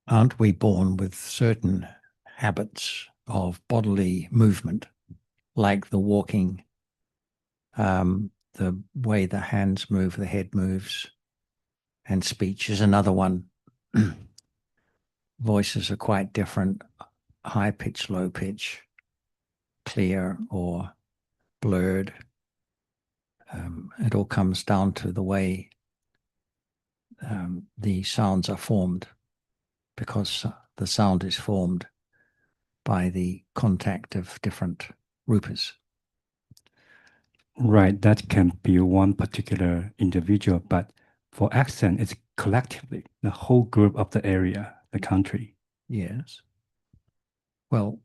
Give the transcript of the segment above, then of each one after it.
aren't we born with certain habits of bodily movement, like the walking, the way the hands move, the head moves, and speech is another one. Voices are quite different, high pitch, low pitch, clear or blurred. It all comes down to the way the sounds are formed, because the sound is formed by the contact of different rupas. Right, that can be one particular individual, but for accent, it's collectively, the whole group of the area, the country. Yes. Well,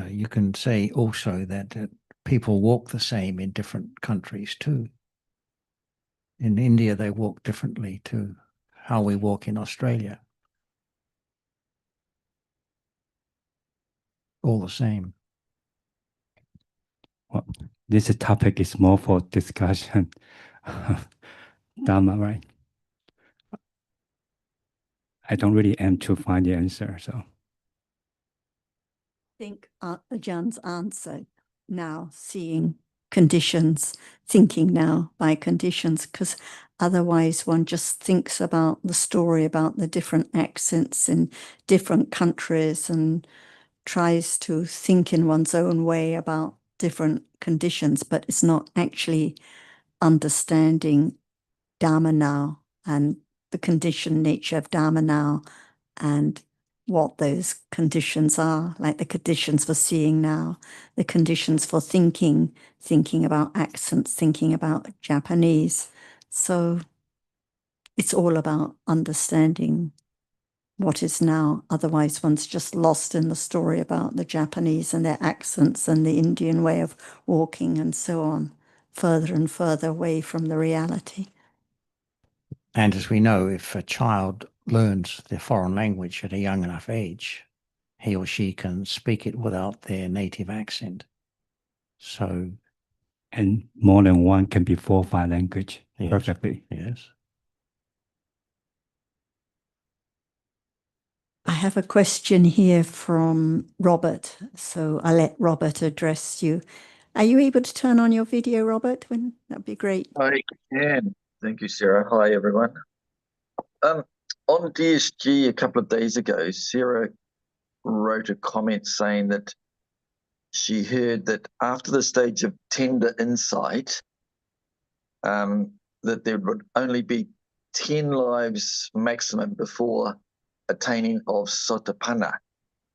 you can say also that people walk the same in different countries too. In India, they walk differently to how we walk in Australia. All the same. Well, this topic is more for discussion. Dhamma, right? I don't really aim to find the answer, so. I think Ajahn's answer now, seeing conditions, thinking now by conditions, because otherwise one just thinks about the story about the different accents in different countries and tries to think in one's own way about different conditions, but it's not actually understanding Dhamma now and the conditioned nature of Dhamma now and what those conditions are, like the conditions for seeing now, the conditions for thinking about accents, thinking about Japanese. So it's all about understanding what is now. Otherwise, one's just lost in the story about the Japanese and their accents and the Indian way of walking and so on, further and further away from the reality. And as we know, if a child learns the foreign language at a young enough age, he or she can speak it without their native accent. So, and more than one can be 4 or 5 language perfectly. Yes. I have a question here from Robert, so I'll let Robert address you. Are you able to turn on your video, Robert? That'd be great. I can. Thank you, Sarah. Hi, everyone. On DSG a couple of days ago, Sarah wrote a comment saying that she heard that after the stage of tender insight, that there would only be 10 lives maximum before attaining of sotapanna.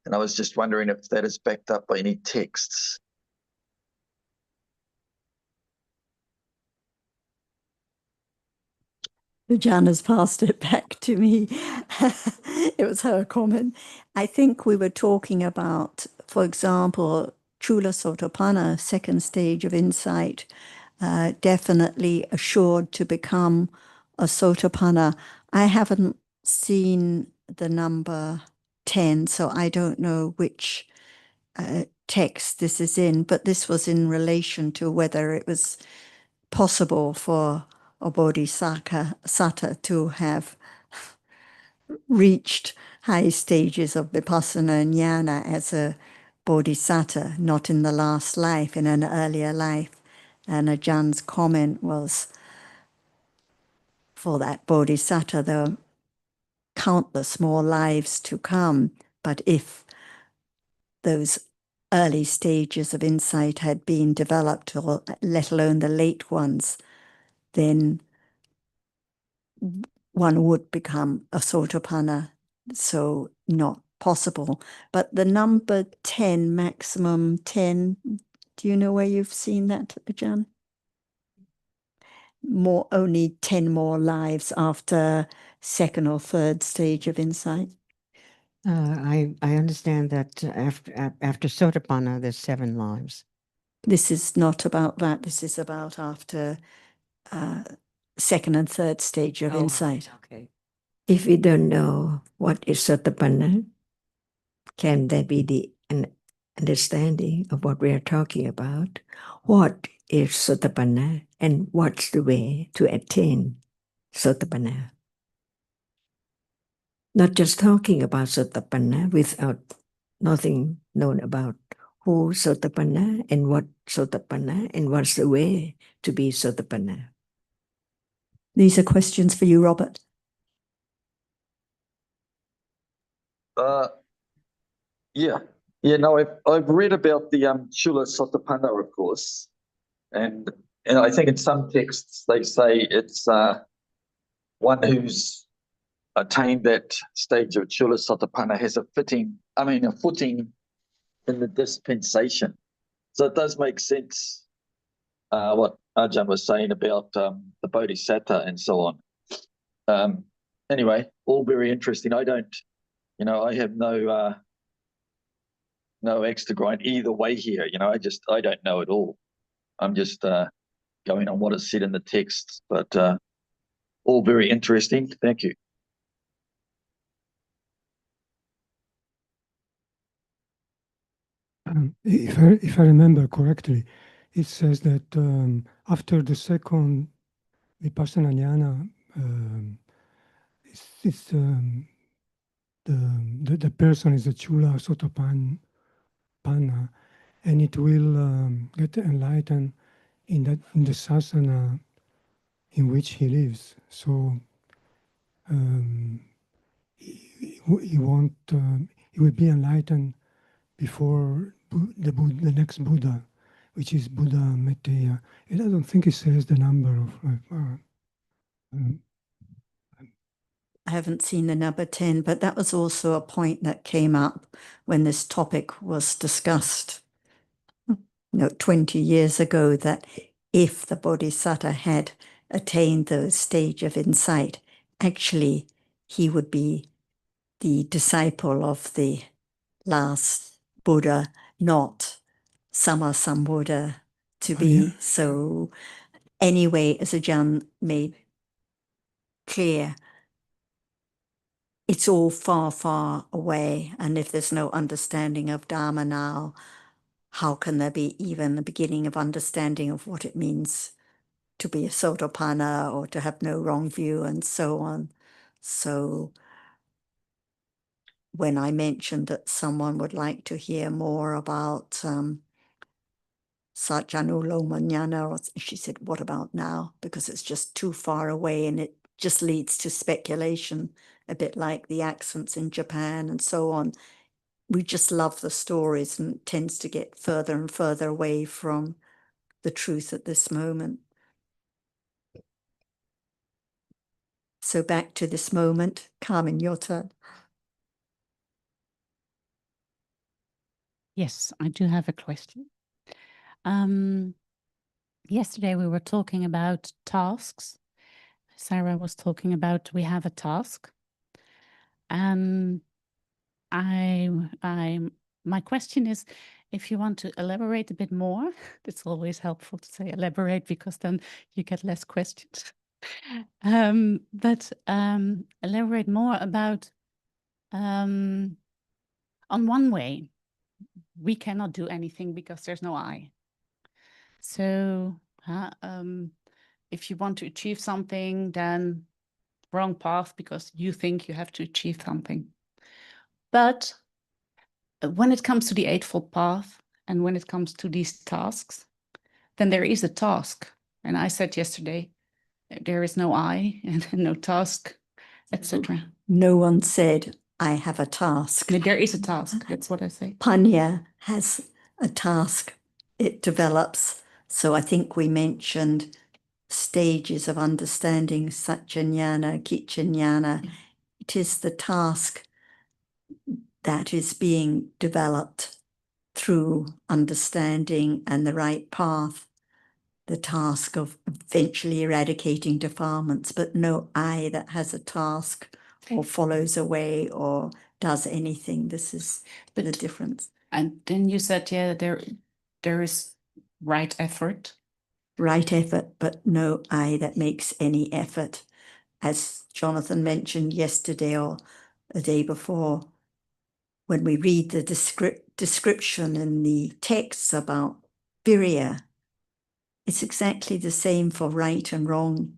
And I was just wondering if that is backed up by any texts. Jan has passed it back to me. It was her comment. I think we were talking about, for example, Chula Sotapanna, second stage of insight, definitely assured to become a Sotapanna. I haven't seen the number 10, so I don't know which text this is in, but this was in relation to whether it was possible for a bodhisattva to have reached high stages of vipassana and jnana as a bodhisattva, not in the last life, in an earlier life. And Ajahn's comment was, for that bodhisattva, there are countless more lives to come, but if those early stages of insight had been developed, or let alone the late ones, then one would become a sotapanna, so not possible. But the number 10, maximum 10, do you know where you've seen that, Ajahn? Only 10 more lives after second or third stage of insight. I understand that after sotapanna, there's 7 lives. This is not about that. This is about after second and third stage of insight. Okay. If we don't know what is sotapanna, can there be an understanding of what we are talking about? What is sotapanna and what's the way to attain sotapanna? not just talking about Sotapanna without nothing known about who Sotapanna and what Sotapanna and what's the way to be Sotapanna. These are questions for you, Robert. Yeah. No, I've read about the Chula Sotapanna, of course, and I think in some texts they say it's one who's attained that stage of Chula Sotapanna has a footing in the dispensation. So it does make sense what Ajahn was saying about the Bodhisattva and so on. Anyway, all very interesting. I don't, I have no axe to grind either way here. I don't know at all. I'm just going on what is said in the text, but all very interesting. Thank you. If I remember correctly, it says that after the second Vipassana Jnana, the person is a Chula Sotapanna, and it will get enlightened in the sasana in which he lives. So he will be enlightened before the next Buddha, which is Buddha Metteyya. I don't think it says the number of. I haven't seen the number 10, but that was also a point that came up when this topic was discussed 20 years ago, that if the Bodhisattva had attained the stage of insight, actually he would be the disciple of the last Buddha, not Sammasambuddha to be. Yeah. So anyway, as Ajahn made clear, it's all far, far away. And if there's no understanding of Dharma now, how can there be even the beginning of understanding of what it means to be a Sotapanna or to have no wrong view and so on? So when I mentioned that someone would like to hear more about Satyanuloma Jnana, she said, what about now? Because it's just too far away and it just leads to speculation, a bit like the accents in Japan and so on. We just love the stories, and it tends to get further and further away from the truth at this moment. So back to this moment. Carmen, your turn. Yes, I do have a question. Yesterday we were talking about tasks. Sarah was talking about we have a task. My question is, if you want to elaborate a bit more, it's always helpful to say elaborate because then you get less questions. But elaborate more about on one way, we cannot do anything because there's no I. So if you want to achieve something, then wrong path because you think you have to achieve something. But when it comes to the Eightfold Path and when it comes to these tasks, then there is a task. And I said yesterday, there is no I and no task, etc. No one said, I have a task. There is a task. That's what I say. Panya has a task. It develops. So I think we mentioned stages of understanding, Satchanyana, Kichanyana. It is the task that is being developed through understanding and the right path, the task of eventually eradicating defilements, but no I that has a task or follows away or does anything. This is the difference. And then you said, yeah, there is right effort. Right effort, but no I that makes any effort. As Jonathan mentioned yesterday or the day before, when we read the description in the texts about virya, it's exactly the same for right and wrong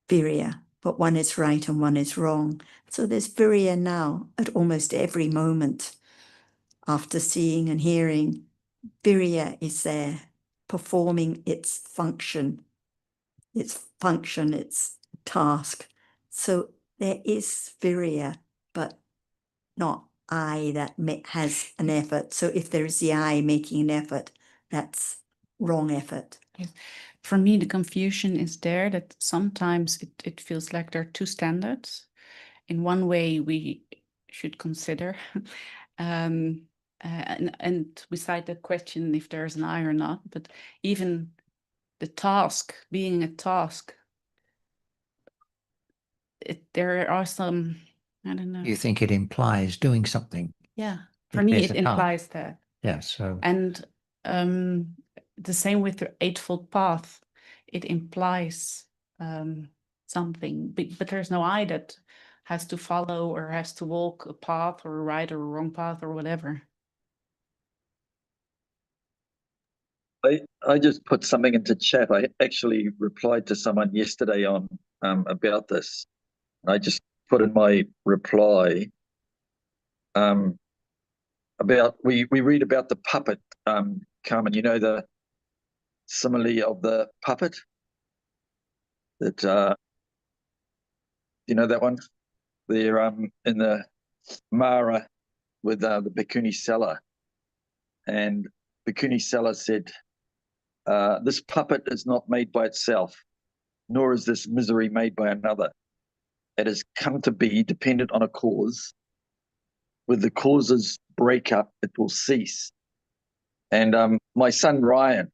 virya. but one is right and one is wrong. So there's Viriya now at almost every moment. After seeing and hearing, Viriya is there performing its function, its task. So there is Viriya, but not I that has an effort. So if there is the I making an effort, that's wrong effort. Yes. For me, the confusion is there that sometimes it feels like there are two standards. In one way, we should consider, and beside the question if there's an I or not, but even the task, being a task, there are some, I don't know. You think it implies doing something? Yeah, for If me, there's it a task. implies that. Yeah, so And the same with the Eightfold Path, it implies something, but there's no I that has to follow or has to walk a path or a right or a wrong path or whatever. I just put something into chat. I actually replied to someone yesterday on about this. I just put in my reply about we read about the puppet, Carmen. You know the simile of the puppet that you know that one. They're in the Mara with the Bhikkhuni Sela, and Bhikkhuni Sela said, "This puppet is not made by itself, nor is this misery made by another. It has come to be dependent on a cause. With the causes break up, it will cease." And my son Ryan,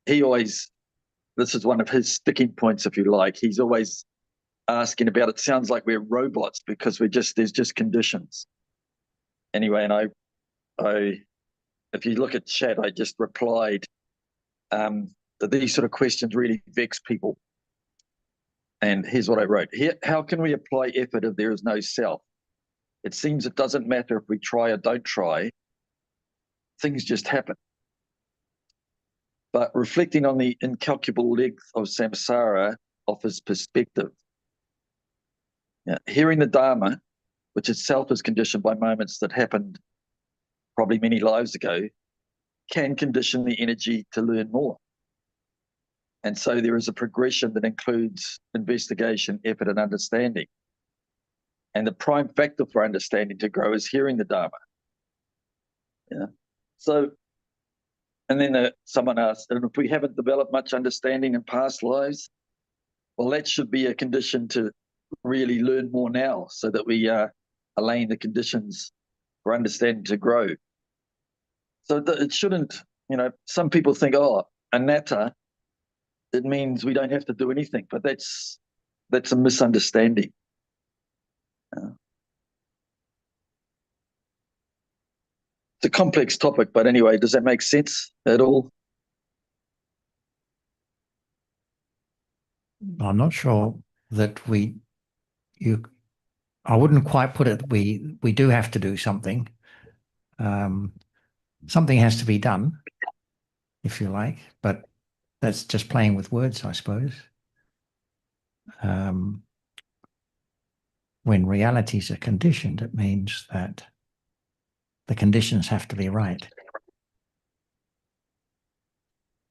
he always, this is one of his sticking points, if you like. He's always asking about, it sounds like we're robots because there's just conditions. Anyway, and I, if you look at chat, I just replied that these sort of questions really vex people. And here's what I wrote. Here, how can we apply effort if there is no self? It seems it doesn't matter if we try or don't try. Things just happen. But reflecting on the incalculable length of samsara offers perspective. Now, hearing the Dhamma, which itself is conditioned by moments that happened probably many lives ago, can condition the energy to learn more. And so there is a progression that includes investigation, effort, and understanding. And the prime factor for understanding to grow is hearing the Dhamma. Yeah. So, and then someone asked, and if we haven't developed much understanding in past lives, well, that should be a condition to really learn more now so that we are laying the conditions for understanding to grow. So it shouldn't, some people think, oh, anatta, it means we don't have to do anything, but that's a misunderstanding. It's a complex topic, but anyway, does that make sense at all? I'm not sure that I wouldn't quite put it, we do have to do something. Something has to be done, if you like, but that's just playing with words, I suppose. When realities are conditioned, it means that the conditions have to be right.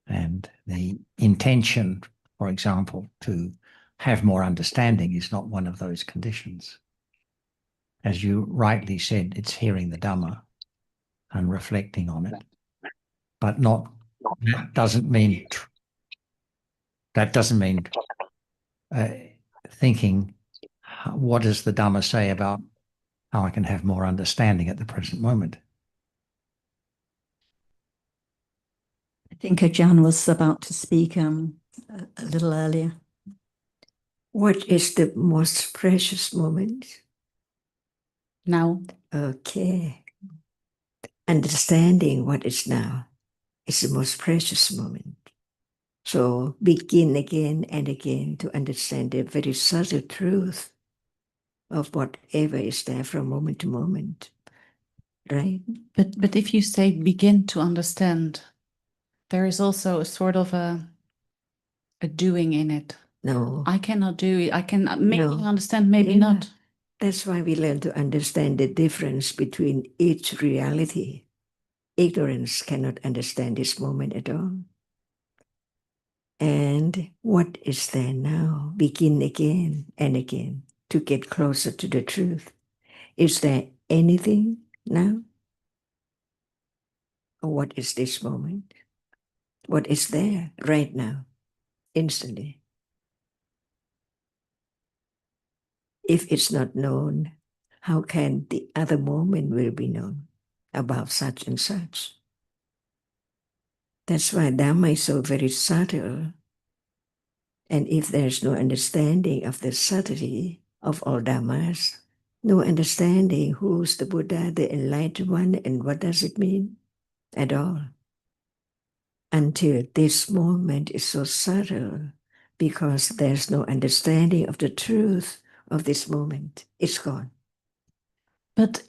And the intention, for example, to have more understanding is not one of those conditions. As you rightly said, it's hearing the Dhamma and reflecting on it, but that doesn't mean thinking, what does the Dhamma say about how I can have more understanding at the present moment? I think Ajahn was about to speak a little earlier. What is the most precious moment? Now. Okay. Understanding what is now is the most precious moment. So begin again and again to understand the very subtle truth of whatever is there from moment to moment, right? But if you say begin to understand, there is also a sort of a doing in it. No. I cannot do it. I can maybe No. understand, maybe Yeah. not. That's why we learn to understand the difference between each reality. Ignorance cannot understand this moment at all. And what is there now? Begin again and again to get closer to the truth. Is there anything now? Or what is this moment? What is there right now, instantly? If it's not known, how can the other moment will be known about such and such? That's why Dhamma is so very subtle. And if there's no understanding of the subtlety of all Dhammas, no understanding who's the Buddha, the enlightened one, and what does it mean at all. Until this moment is so subtle, because there's no understanding of the truth of this moment, it's gone. But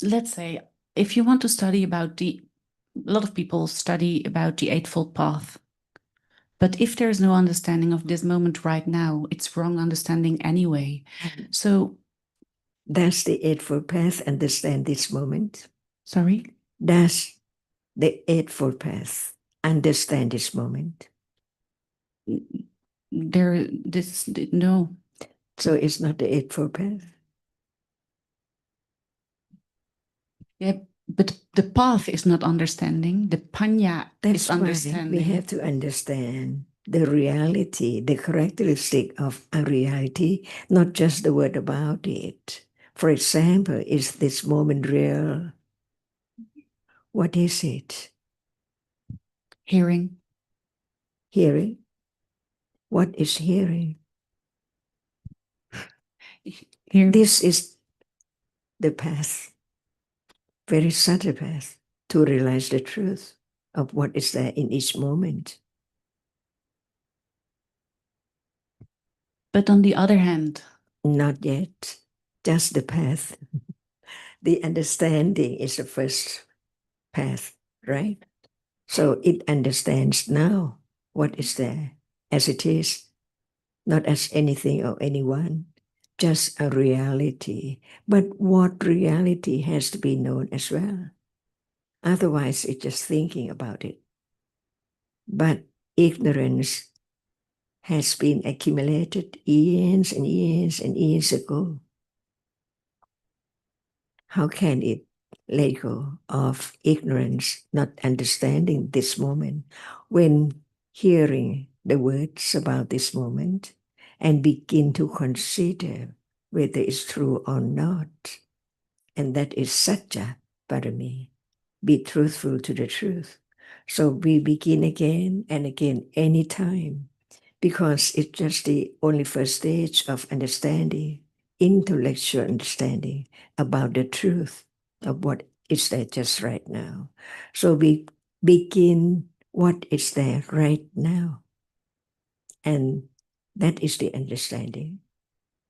let's say if you want to study about a lot of people study about the Eightfold Path. But if there is no understanding of this moment right now, it's wrong understanding anyway. So does the Eightfold Path understand this moment? Sorry? Does the Eightfold Path understand this moment? No. So it's not the Eightfold Path? Yeah, but the path is not understanding. The panya That's is understanding. Why we have to understand the reality, the characteristic of a reality, not just the word about it. For example, is this moment real? What is it? Hearing. Hearing? What is hearing? This is the path, very subtle path, to realize the truth of what is there in each moment. But on the other hand, not yet, just the path. The understanding is the first path, right? So it understands now what is there as it is, not as anything or anyone, just a reality. But what reality has to be known as well. Otherwise, it's just thinking about it. But ignorance has been accumulated years and years and years ago. How can it let go of ignorance, not understanding this moment, when hearing the words about this moment and begin to consider whether it's true or not? And that is satya parami, be truthful to the truth. So we begin again and again anytime, because it's just the only first stage of understanding, intellectual understanding about the truth of what is there just right now. So we begin what is there right now. And that is the understanding.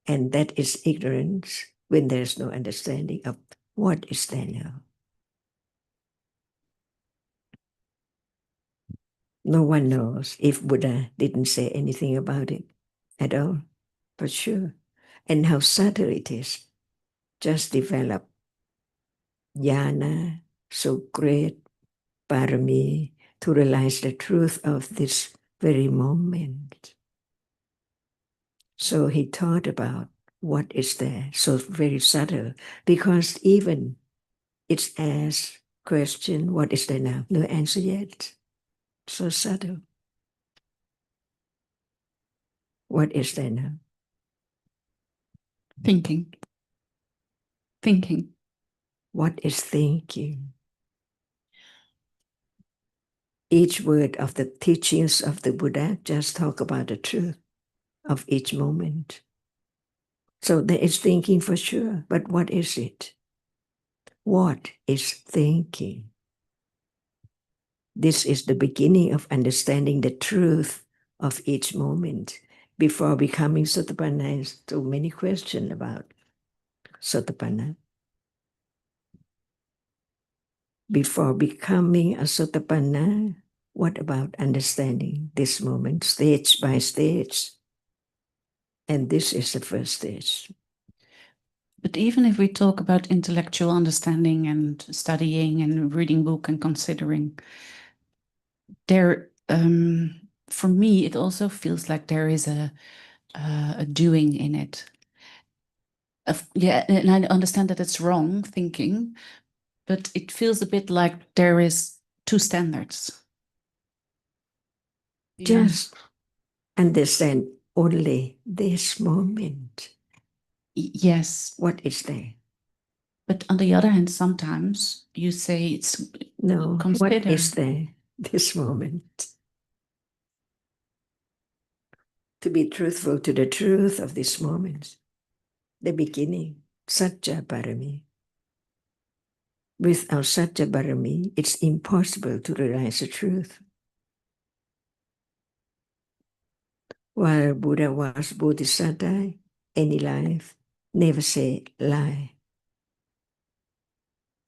And that is ignorance when there's no understanding of what is there now. No one knows if Buddha didn't say anything about it at all, for sure. And how subtle it is. Just develop jhana, so great parami, to realize the truth of this very moment. So he thought about what is there, so very subtle, because even it's asked question, what is there now? No answer yet. So subtle. What is there now? Thinking. Thinking. What is thinking? Each word of the teachings of the Buddha just talk about the truth of each moment. So there is thinking for sure, but what is it? What is thinking? This is the beginning of understanding the truth of each moment. Before becoming Sotapanna, so many questions about Sotapanna. Before becoming a Sotapanna, What about understanding this moment stage by stage? And this is the first stage. But even if we talk about intellectual understanding and studying and reading book and considering, there, for me, it also feels like there is a doing in it. Yeah, and I understand that it's wrong thinking, but it feels a bit like there is two standards. Just understand only this moment. Yes. What is there? But on the other hand, sometimes you say it's No, consider. what is there this moment? To be truthful to the truth of this moment, the beginning, Satya Parami. Without Satya Parami, it's impossible to realize the truth. While Buddha was Bodhisattva, any life, never say lie.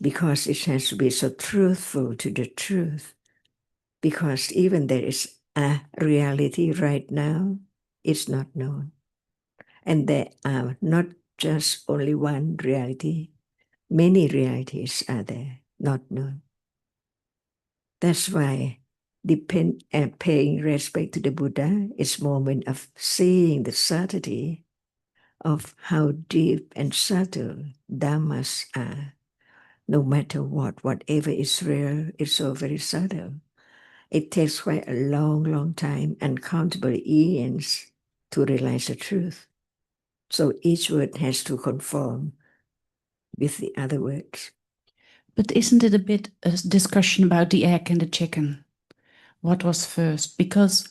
Because it has to be so truthful to the truth. Because even there is a reality right now, it's not known. And there are not just only one reality, many realities are there, not known. That's why paying respect to the Buddha is a moment of seeing the subtlety of how deep and subtle Dhammas are. No matter what, whatever is real, it's so very subtle. It takes quite a long, long time, uncountable eons to realize the truth. So each word has to conform with the other words. But isn't it a bit a discussion about the egg and the chicken? What was first? Because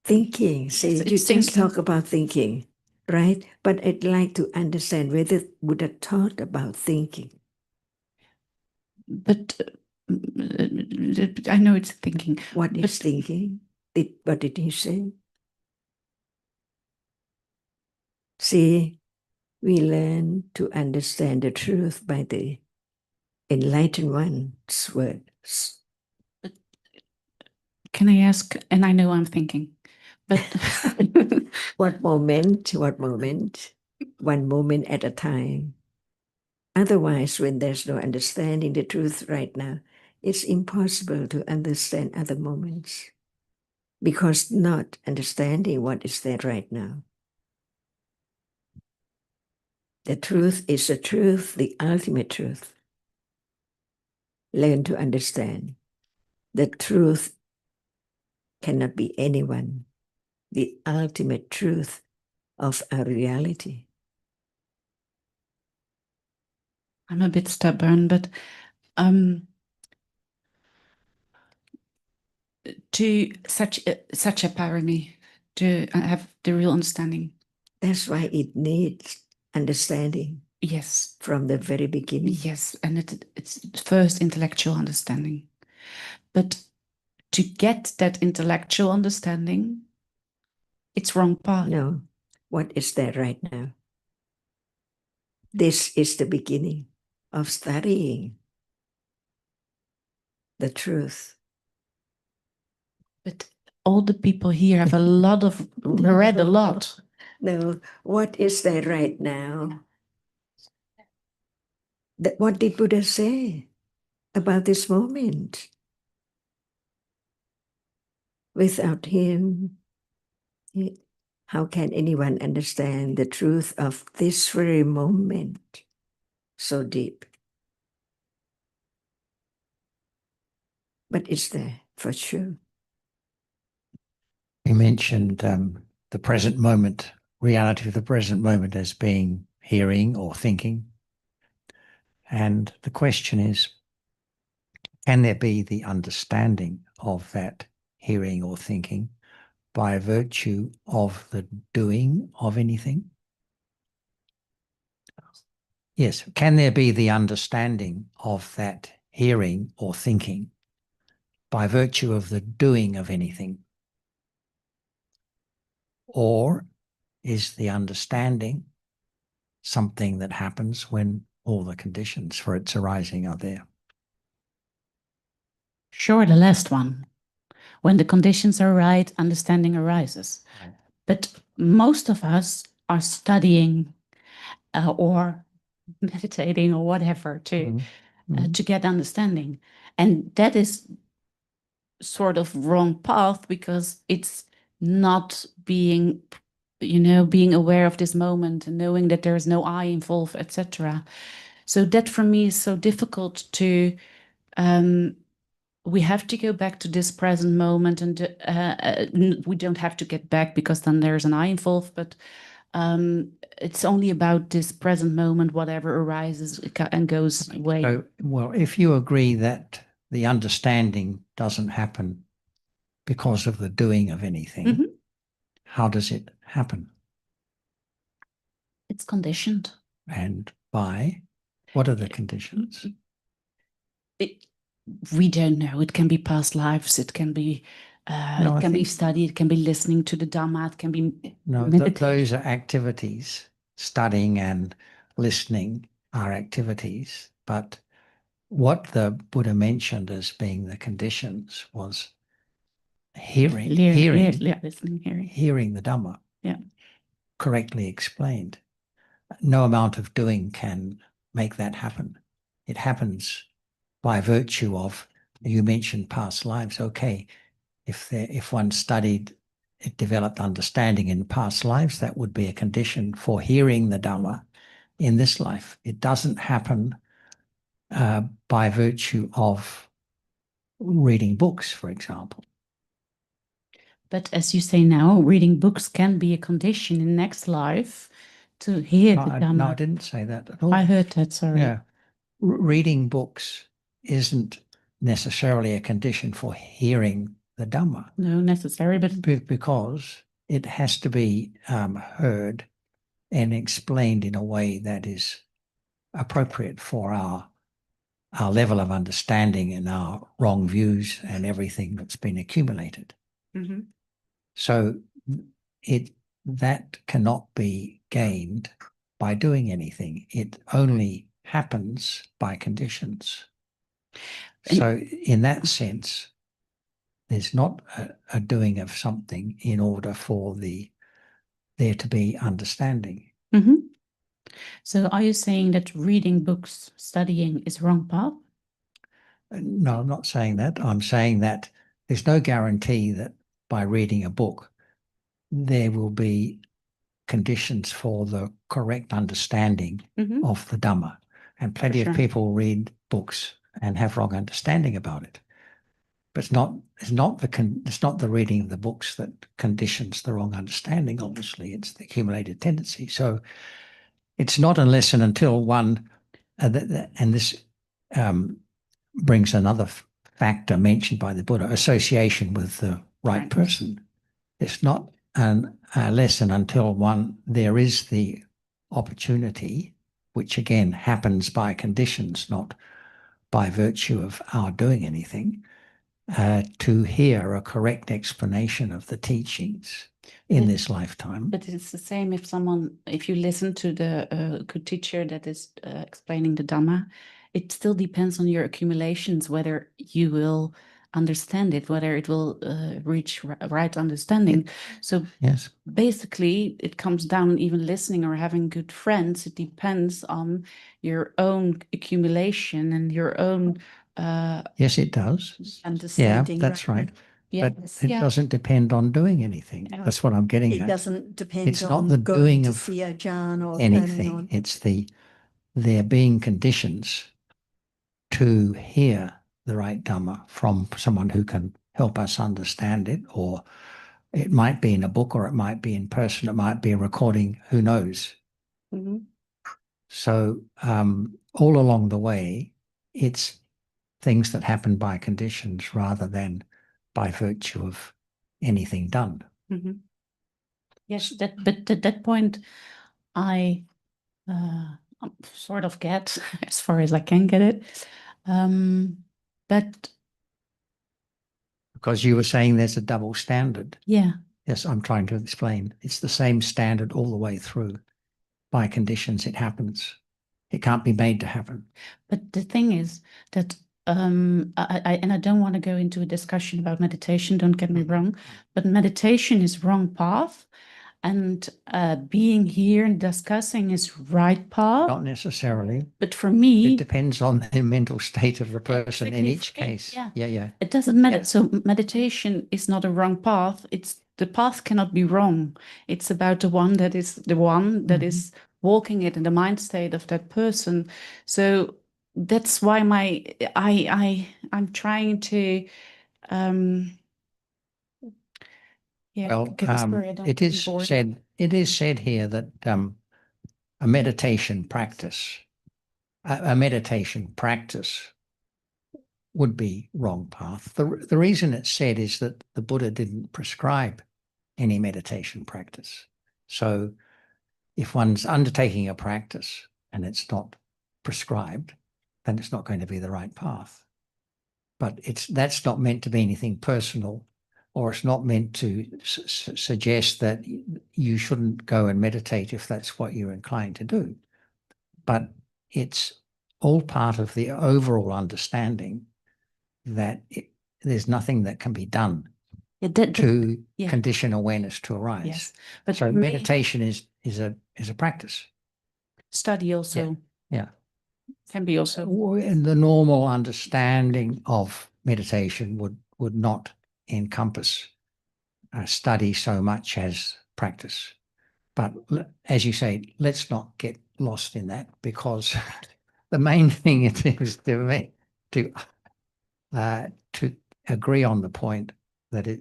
thinking, see, it's you just thinking. talk about thinking, right? But I'd like to understand whether Buddha taught about thinking. But I know it's thinking. What is thinking? What did he say? See, we learn to understand the truth by the enlightened one's words. Can I ask, and I know I'm thinking, but What moment? One moment at a time. Otherwise, when there's no understanding the truth right now, it's impossible to understand other moments. Because not understanding what is there right now. The truth is the truth, the ultimate truth. Learn to understand. The truth cannot be anyone. The ultimate truth of our reality. I'm a bit stubborn, but to such a parami, to have the real understanding. That's why it needs understanding. Yes. From the very beginning. Yes, and it's first intellectual understanding. But to get that intellectual understanding, it's wrong path. No. What is there right now? This is the beginning of studying the truth. But all the people here have read a lot. No, what is there right now? What did Buddha say about this moment? Without him, how can anyone understand the truth of this very moment so deep? But it's there for sure. You mentioned the present moment, reality of the present moment as being hearing or thinking. And the question is, can there be the understanding of that hearing or thinking by virtue of the doing of anything? Yes, can there be the understanding of that hearing or thinking by virtue of the doing of anything? Or is the understanding something that happens when all the conditions for its arising are there? Sure, the last one. When the conditions are right, understanding arises. Right. But most of us are studying or meditating or whatever to get understanding. And that is sort of wrong path, because it's not being, being aware of this moment and knowing that there is no I involved, etc. So that for me is so difficult to, we have to go back to this present moment, and we don't have to get back because then there's an I involved, but it's only about this present moment, whatever arises and goes away. So, well, if you agree that the understanding doesn't happen because of the doing of anything, how does it happen? It's conditioned. And by what are the conditions? We don't know. It can be past lives. It can be No, it can be study. It can be listening to the Dhamma. It can be no, meditation. those are activities. Studying and listening are activities, but what the Buddha mentioned as being the conditions was hearing listening, hearing the Dhamma, yeah, correctly explained. No amount of doing can make that happen. It happens by virtue of, you mentioned past lives. Okay, if one studied, it developed understanding in past lives, that would be a condition for hearing the Dhamma in this life. It doesn't happen by virtue of reading books, for example. But as you say now, reading books can be a condition in next life to hear the Dhamma. No, I didn't say that at all. I heard that, sorry. Yeah. Reading books isn't necessarily a condition for hearing the Dhamma. No, necessary, but because it has to be heard and explained in a way that is appropriate for our level of understanding and our wrong views and everything that's been accumulated. So that cannot be gained by doing anything. It only happens by conditions. So in that sense, there's not a doing of something in order for there to be understanding. So are you saying that reading books, studying is wrong path? No, I'm not saying that. I'm saying that there's no guarantee that by reading a book, there will be conditions for the correct understanding of the Dhamma. And plenty of people read books and have wrong understanding about it. But it's not the reading of the books that conditions the wrong understanding, obviously. It's the accumulated tendency. So it's not unless and until one, and this brings another factor mentioned by the Buddha, association with the right person. It's not unless and until there is the opportunity, which again happens by conditions, not by virtue of our doing anything, to hear a correct explanation of the teachings in this lifetime. But it's the same if you listen to the good teacher that is explaining the Dhamma, it still depends on your accumulations, whether you will understand it, whether it will reach right understanding. So yes, basically it comes down, even listening or having good friends, it depends on your own accumulation and your own yes, it does. Understanding. Yeah, that's right. Yes. But it doesn't depend on doing anything. That's what I'm getting at. It doesn't depend it's on not the going doing to of see a Ajahn or anything. It's there being conditions to hear the right Dhamma from someone who can help us understand it, or it might be in a book, or it might be in person, it might be a recording, who knows. So all along the way, it's things that happen by conditions rather than by virtue of anything done. Yes, but at that point, I sort of get as far as I can get it. But because you were saying there's a double standard. Yeah. Yes, I'm trying to explain. It's the same standard all the way through. By conditions, it happens. It can't be made to happen. But the thing is that and I don't want to go into a discussion about meditation, don't get me wrong, but meditation is wrong path, and being here and discussing is right path. Not necessarily. But for me, It depends on the mental state of the person in exactly, each case. yeah. Yeah. It doesn't matter. So meditation is not a wrong path. The path cannot be wrong. It's about the one that is is walking it in the mind state of that person. So that's why I'm trying to Well, get this where I don't it get is bored. said here that a meditation practice would be wrong path. The reason it's said is that the Buddha didn't prescribe any meditation practice. So if one's undertaking a practice and it's not prescribed, then it's not going to be the right path. But that's not meant to be anything personal, or it's not meant to suggest that you shouldn't go and meditate if that's what you're inclined to do. But it's all part of the overall understanding that there's nothing that can be done to condition awareness to arise. Yes, but so meditation is a practice. Study also. Yeah. Can be also. And the normal understanding of meditation would not encompass study so much as practice. But as you say, let's not get lost in that, because the main thing is to agree on the point that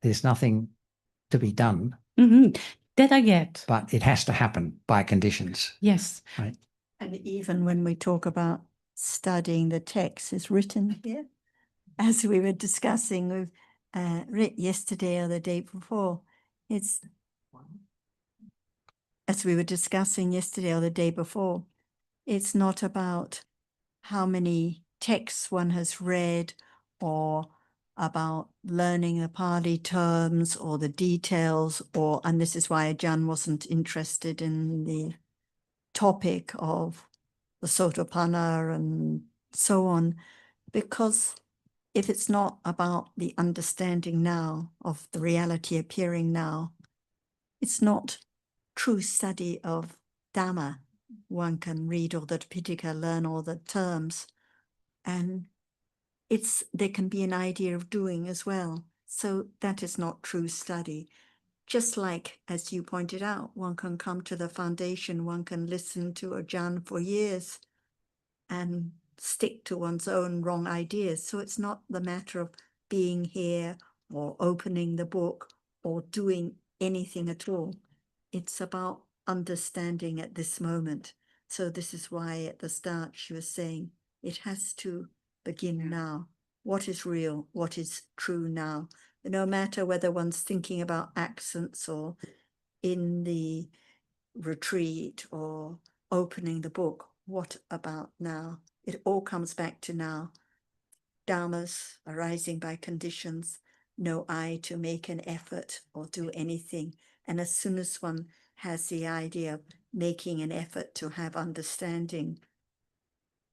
there's nothing to be done. That I get. But it has to happen by conditions. Yes. Right. And even when we talk about studying the text is written here, as we were discussing with yesterday or the day before, as we were discussing yesterday or the day before, it's not about how many texts one has read or about learning the Pali terms or the details, and this is why Ajahn wasn't interested in the topic of the Sotapanna and so on, because if it's not about the understanding now of the reality appearing now, it's not true study of Dhamma. One can read all the Tipitaka, learn all the terms, and there can be an idea of doing as well. So that is not true study. Just like, as you pointed out, one can come to the foundation, one can listen to Ajahn for years and stick to one's own wrong ideas. So it's not the matter of being here or opening the book or doing anything at all. It's about understanding at this moment. So this is why at the start she was saying it has to begin now. What is real? What is true now? No matter whether one's thinking about accents or in the retreat or opening the book, what about now? It all comes back to now. Dharmas arising by conditions, no I to make an effort or do anything. And as soon as one has the idea of making an effort to have understanding,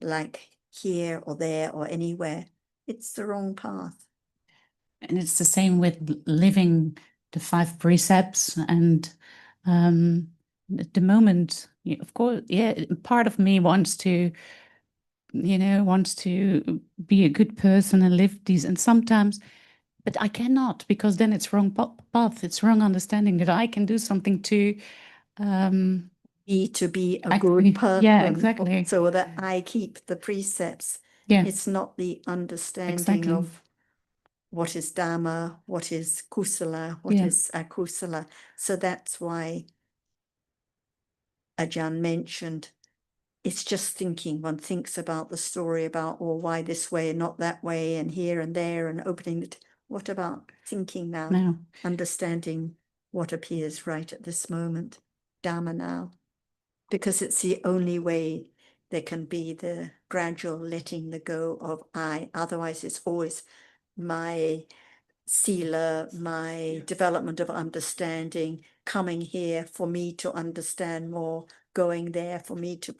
like here or there or anywhere, it's the wrong path. And it's the same with living the 5 precepts. And at the moment, of course, part of me wants to be a good person and live these. And sometimes, but I cannot, because then it's wrong path. It's wrong understanding that I can do something to be a good person. Yeah, exactly. So that I keep the precepts. Yeah. It's not the understanding of what is Dhamma, what is Kusala, what is Akusala. So that's why Ajahn mentioned it's just thinking. One thinks about the story about, why this way and not that way, and here and there, and opening it. What about thinking now? Understanding what appears right at this moment, Dhamma now. Because it's the only way there can be the gradual letting the go of I. Otherwise, it's always my sila, my development of understanding, coming here for me to understand more, going there for me to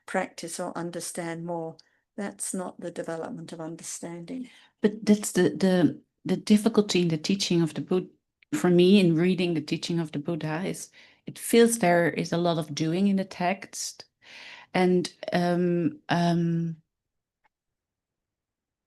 practice or understand more. That's not the development of understanding. But that's the difficulty in the teaching of the Buddha. For me, in reading the teaching of the Buddha, is it feels there is a lot of doing in the text, and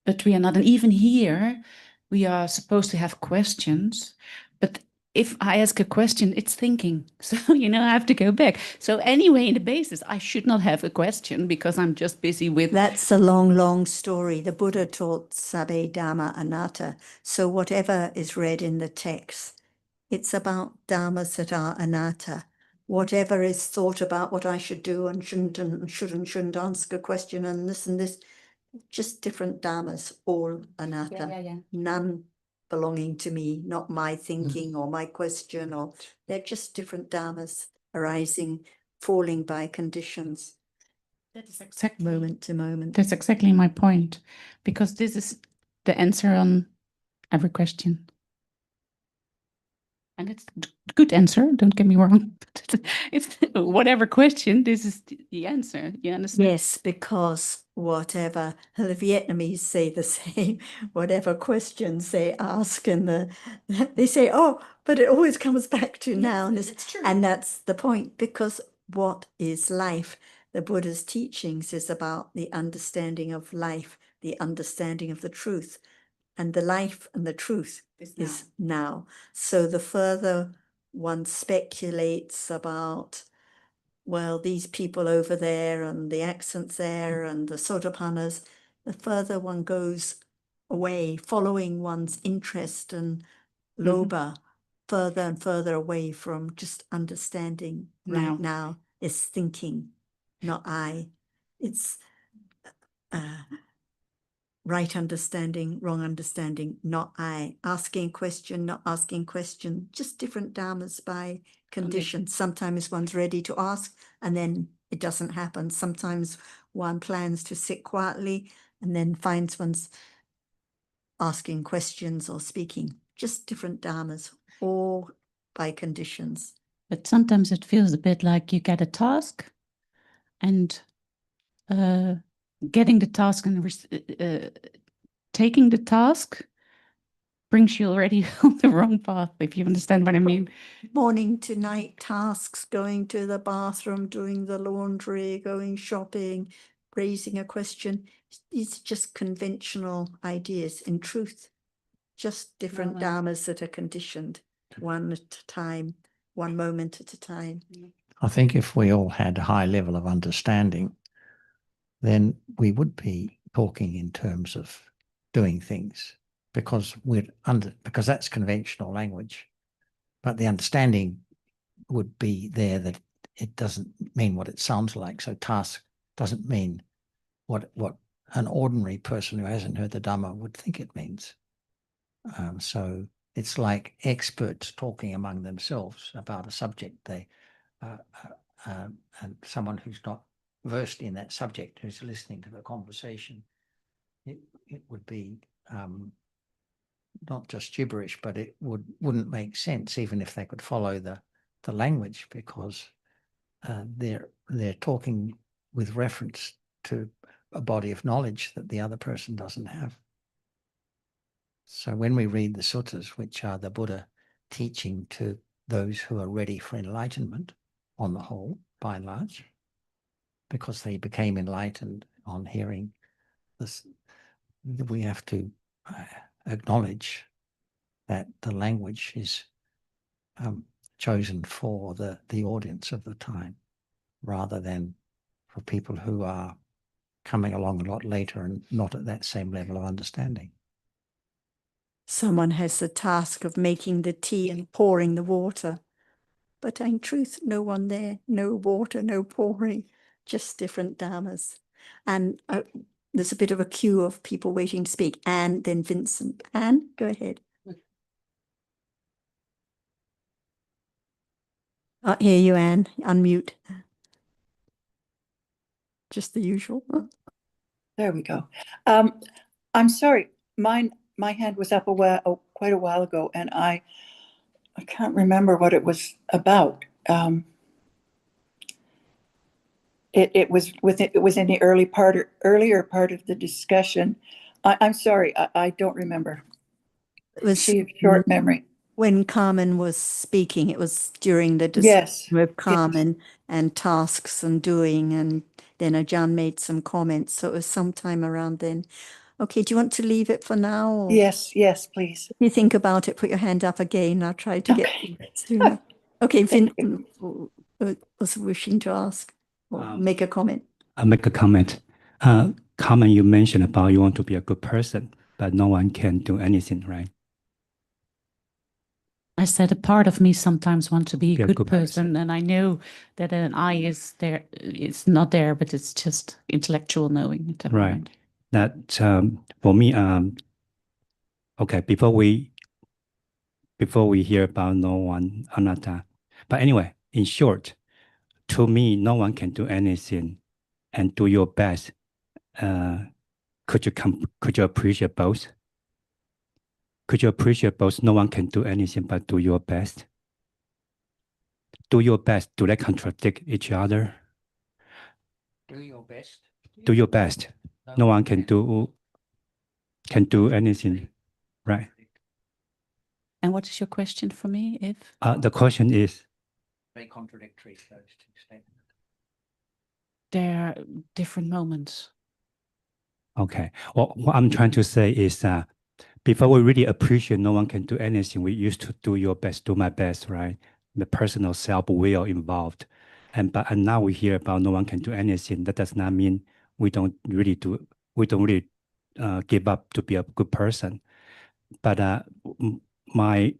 but we are not. And even here, we are supposed to have questions, but if I ask a question, it's thinking. So, I have to go back. So anyway, in the basis, I should not have a question because I'm just busy with... That's a long, long story. The Buddha taught Sabbe Dhamma Anatta. So whatever is read in the text, it's about dhammas that are anatta. Whatever is thought about what I should do and shouldn't ask a question and this, just different dhammas, all anatta. Yeah. None belonging to me, not my thinking or my question, or they're just different dhammas arising, falling by conditions. That is exactly moment to moment. That's exactly my point, because this is the answer on every question. And it's a good answer, don't get me wrong. It's whatever question, this is the answer. You understand? Yes, because whatever, the Vietnamese say the same, whatever questions they ask they say, oh, but it always comes back to noun. It's true. And that's the point, because what is life? The Buddha's teachings is about the understanding of life, the understanding of the truth. And the life and the truth is now. So the further one speculates about, well, these people over there and the accents there and the sotapannas, the further one goes away, following one's interest and loba, further and further away from just understanding right now is thinking, not I. It's right understanding, wrong understanding, not I. Asking question, not asking question, just different dhammas by condition. Sometimes one's ready to ask and then it doesn't happen. Sometimes one plans to sit quietly and then finds one's asking questions or speaking. Just different dhammas, all by conditions. But sometimes it feels a bit like you get a task and getting the task and taking the task brings you already on the wrong path, if you understand what I mean. Morning to night tasks, going to the bathroom, doing the laundry, going shopping, raising a question. These are just conventional ideas. In truth, just different dhammas that are conditioned, one at a time, one moment at a time. I think if we all had a high level of understanding, then we would be talking in terms of doing things because because that's conventional language. But the understanding would be there that it doesn't mean what it sounds like. So task doesn't mean what an ordinary person who hasn't heard the Dhamma would think it means. So it's like experts talking among themselves about a subject. And someone who's not versed in that subject, who's listening to the conversation, it would be not just gibberish, but it wouldn't make sense even if they could follow the language, because they're talking with reference to a body of knowledge that the other person doesn't have. So when we read the suttas, which are the Buddha teaching to those who are ready for enlightenment, on the whole, by and large, because they became enlightened on hearing this, we have to acknowledge that the language is chosen for the audience of the time, rather than for people who are coming along a lot later and not at that same level of understanding. Someone has the task of making the tea and pouring the water, but in truth, no one there, no water, no pouring, just different dhammas. And there's a bit of a queue of people waiting to speak. Anne, then Vincent. Anne, go ahead. I hear you, Anne. Unmute. Just the usual. There we go. I'm sorry. My hand was up quite a while ago, and I can't remember what it was about. it was in the earlier part of the discussion. I'm sorry, I don't remember. It was She has short memory. when Carmen was speaking. It was during the Yes. discussion with Carmen and tasks and doing, and then Ajahn made some comments. So it was sometime around then. Okay, do you want to leave it for now? Or Yes, please. if you think about it, put your hand up again. I'll try to get Okay. sooner. Okay, Thank Finn was wishing to ask or make a comment. I'll make a comment. Carmen, you mentioned about you want to be a good person, but no one can do anything, right? I said a part of me sometimes want to be Be a good person, and I know that an I is there. It's not there, but it's just intellectual knowing at that Right. moment. That for me, okay, before we hear about no one, anatta. But anyway, in short, to me, no one can do anything, and do your best. Could you appreciate both? Could you appreciate both? No one can do anything but do your best. Do your best. Do they contradict each other? Do your best. Do your best. No one can do anything, right? And what is your question for me? If The question is, Very contradictory, those two statements. there are different moments. okay. Well, what I'm trying to say is that before we really appreciate no one can do anything, we used to do your best, do my best, right? The personal self-will involved. And now we hear about no one can do anything. That does not mean we don't really give up to be a good person. But my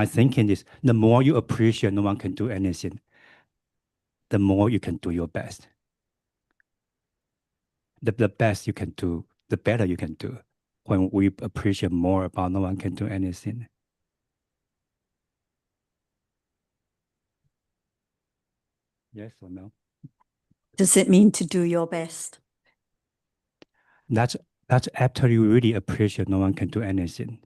thinking is the more you appreciate no one can do anything, the more you can do your best. The best you can do, the better you can do when we appreciate more about no one can do anything. Yes or no? Does it mean to do your best? That's after you really appreciate no one can do anything.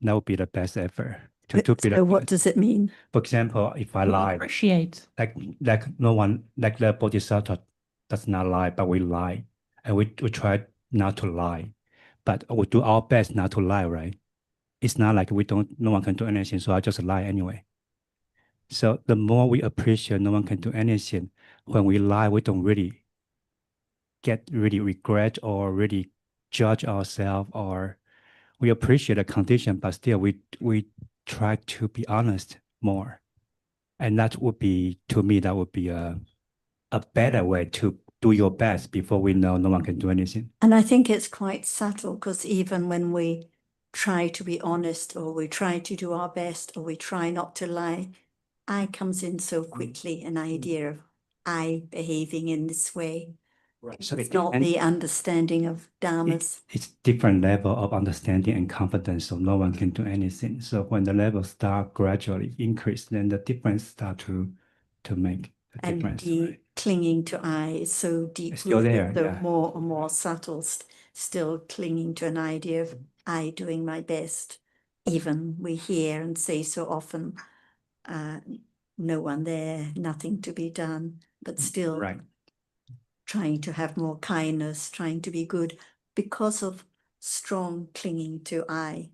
That would be the best effort. So what does it mean? For example, if I lie, Appreciate. like no one, like the Bodhisattva does not lie, but we lie. And we try not to lie. But we do our best not to lie, right? It's not like no one can do anything, so I just lie anyway. So the more we appreciate no one can do anything, when we lie, we don't really regret or really judge ourselves, or we appreciate the condition, but still we try to be honest more. And that would be, to me, that would be a better way to do your best before we know no one can do anything. And I think it's quite subtle, because even when we try to be honest, or we try to do our best, or we try not to lie, I comes in so quickly, an idea of I behaving in this way. Right. So it's not the understanding of Dhammas. It's different level of understanding and confidence, so no one can do anything. So when the level start gradually increase, then the difference start to make a difference. And the right? clinging to I is so deep Still there, rooted, so yeah. more and more subtle, still clinging to an idea of I doing my best. Even we hear and say so often, no one there, nothing to be done, but still Right. trying to have more kindness, trying to be good, because of strong clinging to I,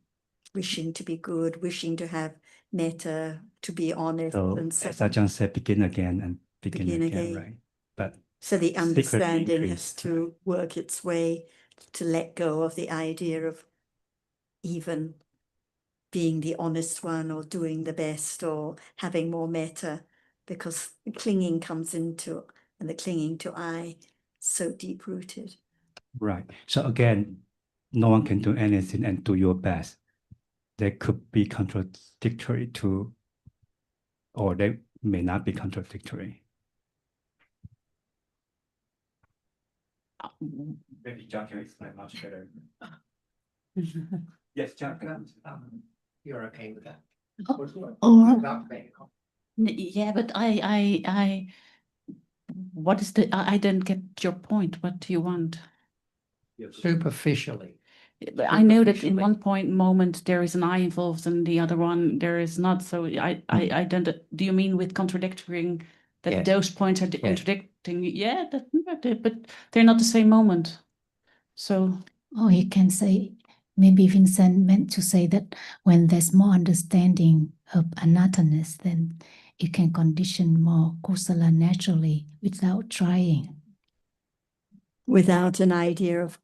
wishing to be good, wishing to have metta, to be honest. So and so as Ajahn said, begin again and begin Begin again, again. right? But So the secretly understanding increase, has to work its way to let go of the idea of even being the honest one, or doing the best, or having more metta, because the clinging comes into, and the clinging to I, so deep rooted. Right. So again, no one can do anything and do your best. They could be contradictory to, or they may not be contradictory. Maybe John can explain much better. Yes, John. You're okay with that? Yeah, but I what is I don't get your point. What do you want? Superficially. I know that in one moment there is an I involved, and the other one there is not. So I don't. Do you mean with contradicting that Yes. those points are Yes. contradicting. Yeah, but they're not the same moment. So, or he can say, maybe Vincent meant to say that when there's more understanding of anatterness, then it can condition more kusala naturally without trying. Without an idea of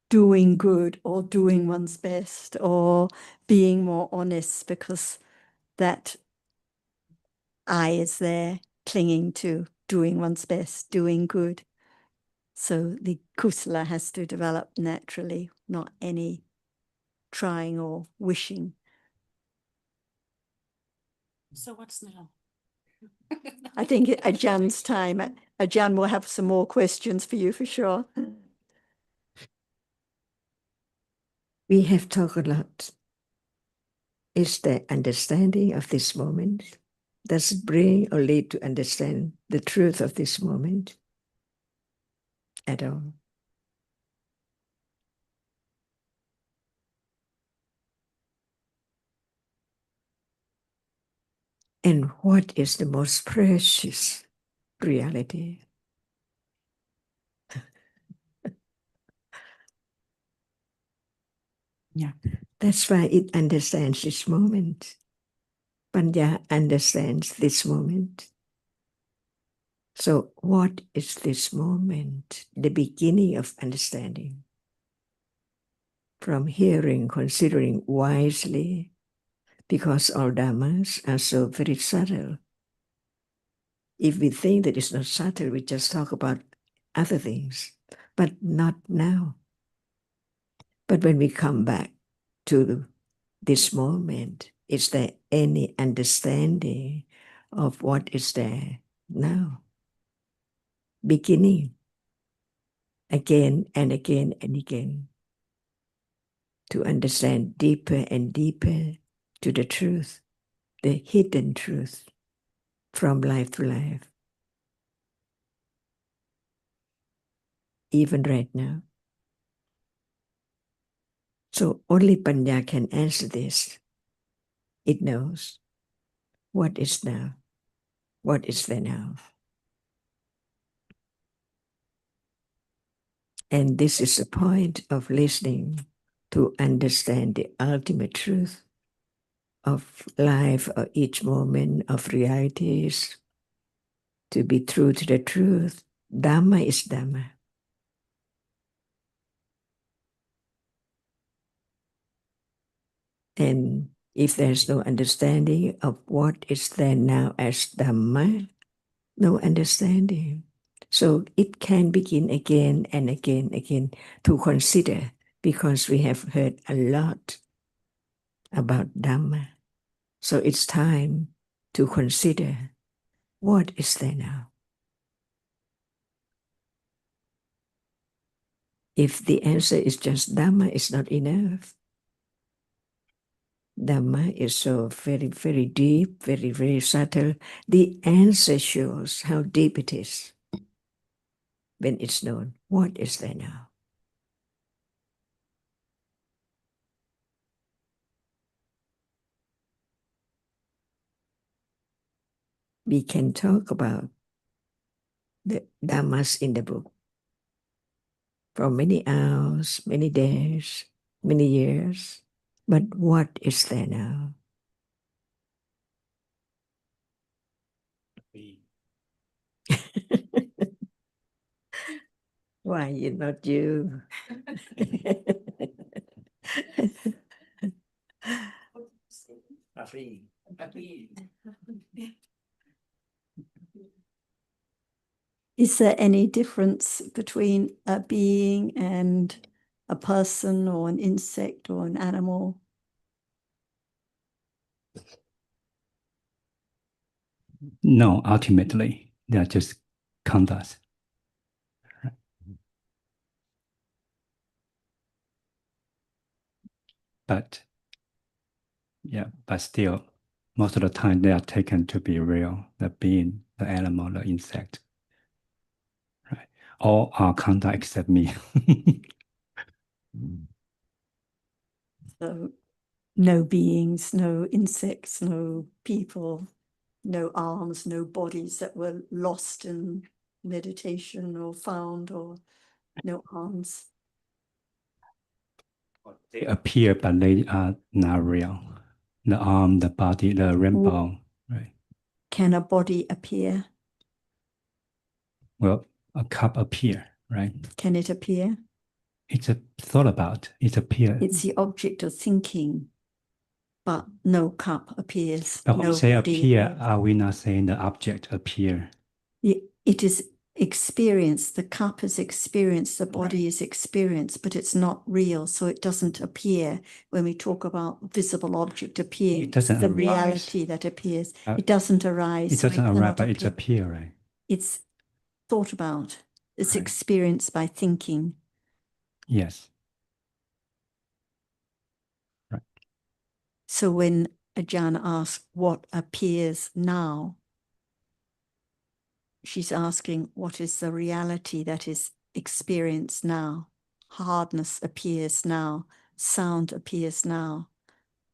doing good or doing one's best or being more honest, because that I is there clinging to doing one's best, doing good. So the kusala has to develop naturally, not any trying or wishing. so what's now? I think at Ajahn's time, Ajahn will have some more questions for you for sure. We have talked a lot. Is the understanding of this moment, does it bring or lead to understand the truth of this moment at all? And what is the most precious reality? Yeah. That's why it understands this moment. Panya understands this moment. So what is this moment? The beginning of understanding. From hearing, considering wisely, because all dhammas are so very subtle. If we think that it's not subtle, we just talk about other things, but not now. But when we come back to this moment, is there any understanding of what is there now? Beginning again and again and again to understand deeper and deeper to the truth, the hidden truth from life to life. Even right now. So only Panya can answer this. It knows what is now, what is there now. And this is the point of listening to understand the ultimate truth of life, or each moment of realities, to be true to the truth. Dhamma is Dhamma. And if there's no understanding of what is there now as Dhamma, no understanding. So it can begin again and again to consider, because we have heard a lot about Dhamma. So it's time to consider what is there now. If the answer is just Dhamma, is not enough. Dhamma is so very, very deep, very, very subtle. The answer shows how deep it is when it's known. What is there now? We can talk about the Dhammas in the book for many hours, many days, many years. But what is there now? Why you not you? Is there any difference between a being and a person or an insect or an animal? No, ultimately, they are just khandhas. But yeah, but still, most of the time they are taken to be real, the being, the animal, the insect. Right? All are khandha except me. So no beings, no insects, no people, no arms, no bodies that were lost in meditation or found, or no arms. They appear, but they are not real. The arm, the body, the rainbow, right? Can a body appear? Well, a cup appear, right? Can it appear? It's a thought about. It appear. It's the object of thinking, but no cup appears. But when we No say body appear, appears. are we not saying the object appear? It is experience. The cup is experience. The body is experience, but it's not real, so it doesn't appear. When we talk about visible object appear, It doesn't it's the arise. reality that appears. Uh, It doesn't arise. It so doesn't cannot arise, but it's appear. appear, right? It's thought about. It's Right. experienced by thinking. Yes. Right. So when Ajahn asks what appears now, she's asking what is the reality that is experienced now. Hardness appears now, sound appears now,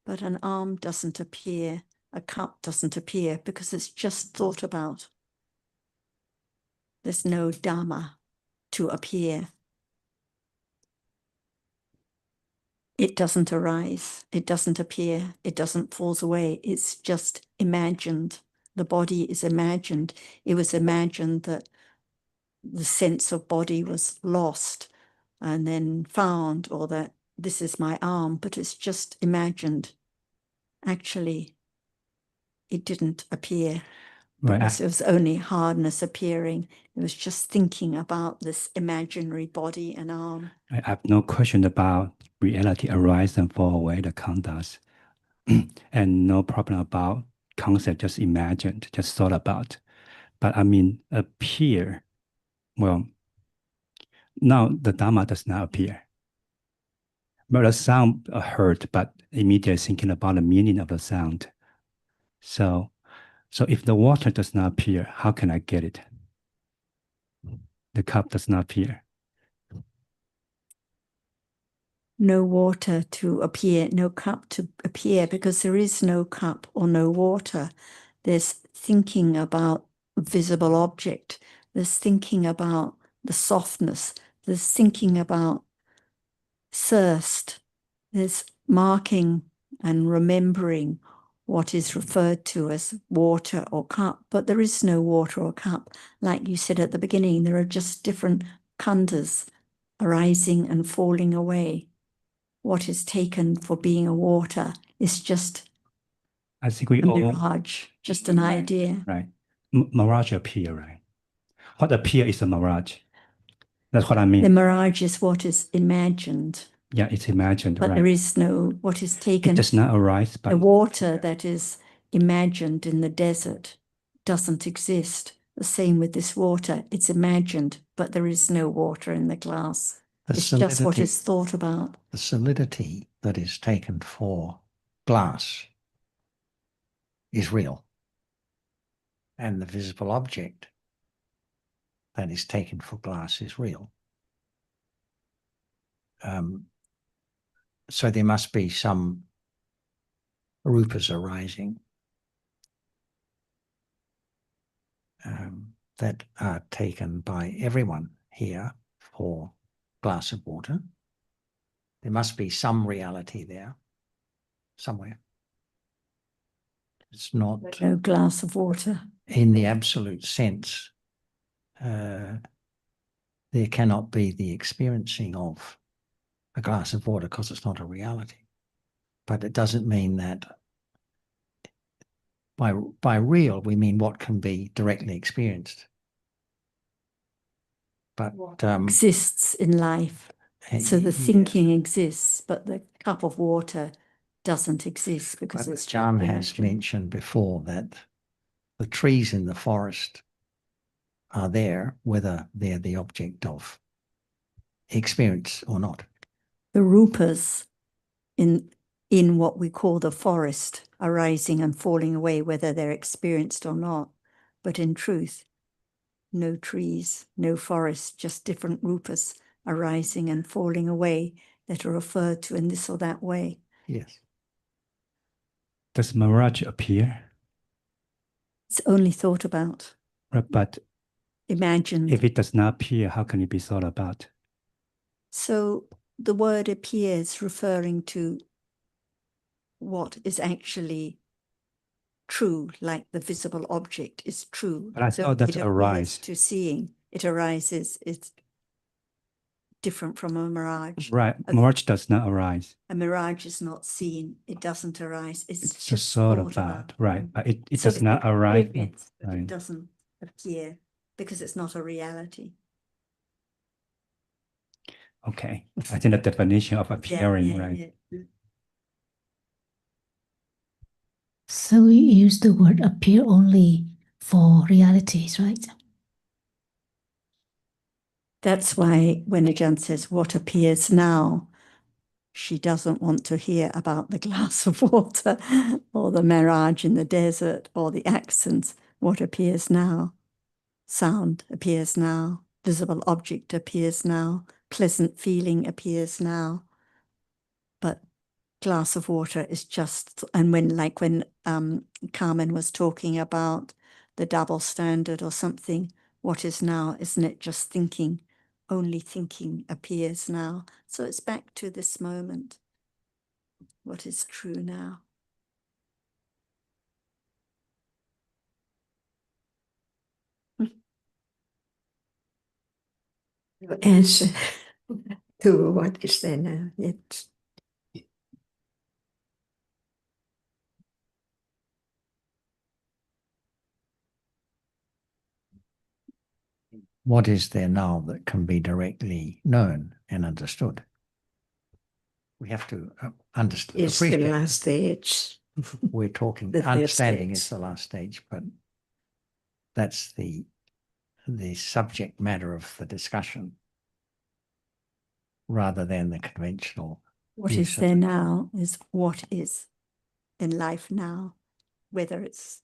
but an arm doesn't appear, a cup doesn't appear because it's just thought about. There's no Dhamma to appear. It doesn't arise, it doesn't appear, it doesn't fall away, it's just imagined. The body is imagined. It was imagined that the sense of body was lost and then found, or that this is my arm, but it's just imagined. Actually, it didn't appear. Right. Because it was only hardness appearing. It was just thinking about this imaginary body and arm. I have no question about reality arise and fall away, the count does. And no problem about concept just imagined, just thought about. But I mean, appear, well, now the Dhamma does not appear. But the sound heard, but immediately thinking about the meaning of the sound. So if the water does not appear, how can I get it? The cup does not appear. No water to appear, no cup to appear, because there is no cup or no water. There's thinking about a visible object. There's thinking about the softness. There's thinking about thirst. There's marking and remembering what is referred to as water or cup, but there is no water or cup. Like you said at the beginning, there are just different khandhas arising and falling away. What is taken for being a water is just I think we a all, mirage, just an idea. right? Mirage appear, right? What appear is a mirage. That's what I mean. The mirage is what is imagined. Yeah, it's imagined, But right? there is no, what is taken. It does not arise, but the water that is imagined in the desert doesn't exist. The same with this water. It's imagined, but there is no water in the glass. It's just what is thought about. The solidity that is taken for glass is real. And the visible object that is taken for glass is real. So there must be some rupas arising that are taken by everyone here for a glass of water. There must be some reality there somewhere. It's not No glass of water. in the absolute sense. There cannot be the experiencing of a glass of water because it's not a reality. But it doesn't mean that by real we mean what can be directly experienced. But Exists in life. So the thinking exists, but the cup of water doesn't exist because it's John has imagined. mentioned before that the trees in the forest are there, whether they're the object of experience or not. The rupas in what we call the forest arising and falling away, whether they're experienced or not. But in truth, no trees, no forest, just different rupas arising and falling away that are referred to in this or that way. Yes. does mirage appear? It's only thought about, Right, but imagined. if it does not appear, how can it be thought about? So the word appears referring to what is actually true, like the visible object is true. But I So thought that's it arise. appears to seeing. It arises. It's different from a mirage. Right, mirage does not arise. A mirage is not seen. It doesn't arise. It's It's just thought thought about, right? But it So does not it's arise. vivid, but Right. it doesn't appear because it's not a reality. Okay, I think the definition of appearing, right? Yeah. So we use the word appear only for realities, right? That's why when Ajahn says what appears now, she doesn't want to hear about the glass of water or the mirage in the desert or the accents. What appears now? Sound appears now. Visible object appears now. Pleasant feeling appears now. But glass of water is just, and when Carmen was talking about the double standard or something, what is now, isn't it just thinking? Only thinking appears now. So it's back to this moment. What is true now? Answer to what is there now. Yes. What is there now that can be directly known and understood? We have to understand. It's the last stage. We're talking, The third understanding stage. is the last stage, but that's the subject matter of the discussion rather than the conventional. What use is of there it. now is what is in life now, whether it's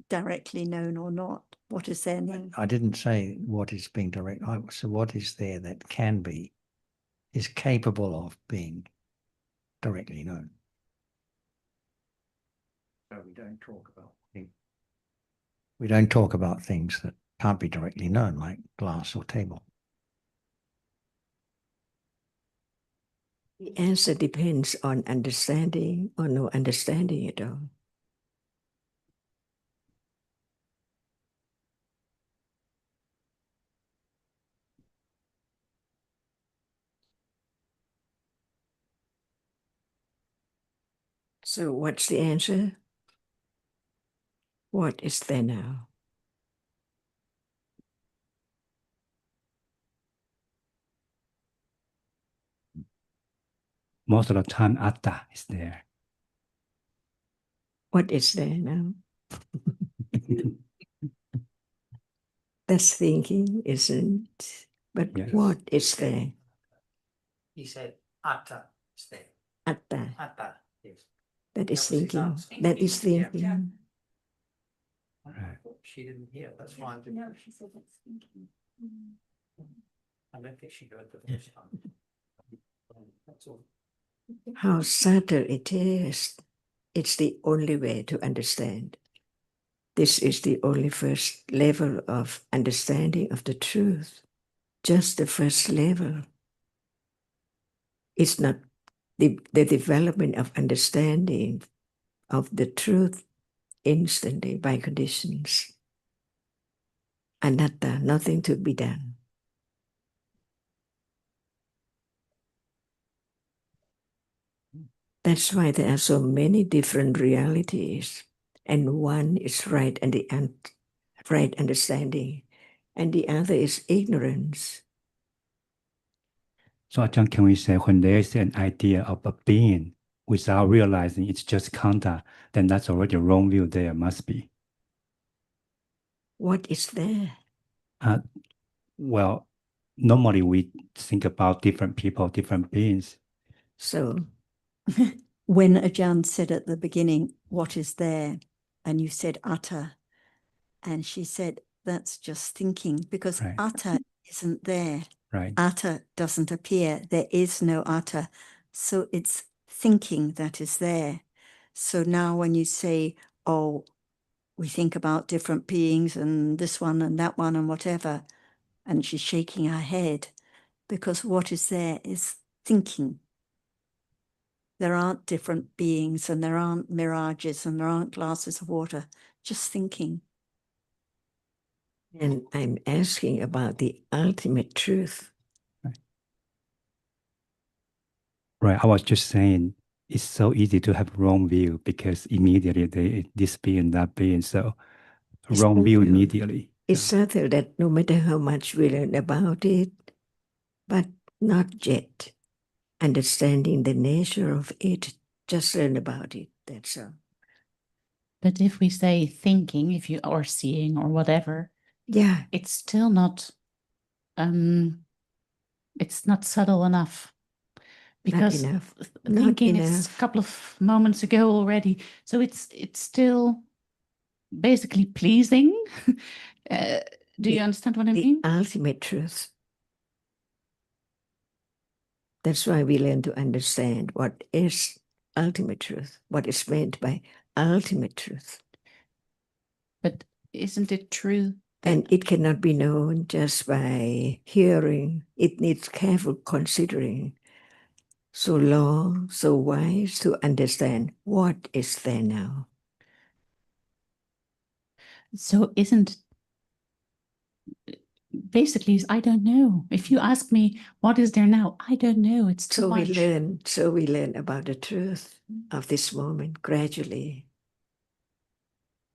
directly known or not. What is there now? I didn't say what is being direct. So what is there that can be, is capable of being directly known. So we don't talk about things that can't be directly known, like glass or table. The answer depends on understanding or no understanding at all. So what's the answer? What is there now? Most of the time, atta is there. What is there now? That's thinking, isn't it? But Yes. what is there? He said atta is there. Atta. Atta, yes. That is That was his thinking. answer. That is thinking. Yeah. Right. She didn't hear. That's why I'm No, she said it's thinking. I don't think she heard the first time. That's all. How subtle it is. It's the only way to understand. This is the only first level of understanding of the truth. Just the first level. It's not the development of understanding of the truth instantly by conditions. Anatta, nothing to be done. That's why there are so many different realities, and one is right and the right understanding, and the other is ignorance. So, Ajahn, can we say when there is an idea of a being without realizing it's just kanta, then that's already a wrong view there must be. What is there? Well, normally we think about different people, different beings. So, When Ajahn said at the beginning, what is there? And you said atta. And she said, that's just thinking, because Right. atta isn't there. Right. Atta doesn't appear. There is no atta. So it's thinking that is there. So now when you say, oh, we think about different beings and this one and that one and whatever. And she's shaking her head because what is there is thinking. There aren't different beings and there aren't mirages and there aren't glasses of water, just thinking. And I'm asking about the ultimate truth. Right. I was just saying it's so easy to have wrong view because immediately this being, that being. So wrong view immediately. It's subtle that no matter how much we learn about it, but not yet understanding the nature of it, just learn about it, that's all. But if we say thinking, if you are seeing or whatever, Yeah, it's still not it's not subtle enough. Because not enough. thinking it's a couple of moments ago already. So it's still basically pleasing. Do you understand what I mean? The ultimate truth. That's why we learn to understand what is ultimate truth, what is meant by ultimate truth. But isn't it true? And it cannot be known just by hearing. It needs careful considering. So long, so wise to understand what is there now. So isn't basically, I don't know. If you ask me what is there now, I don't know. It's too much. We learn about the truth of this moment gradually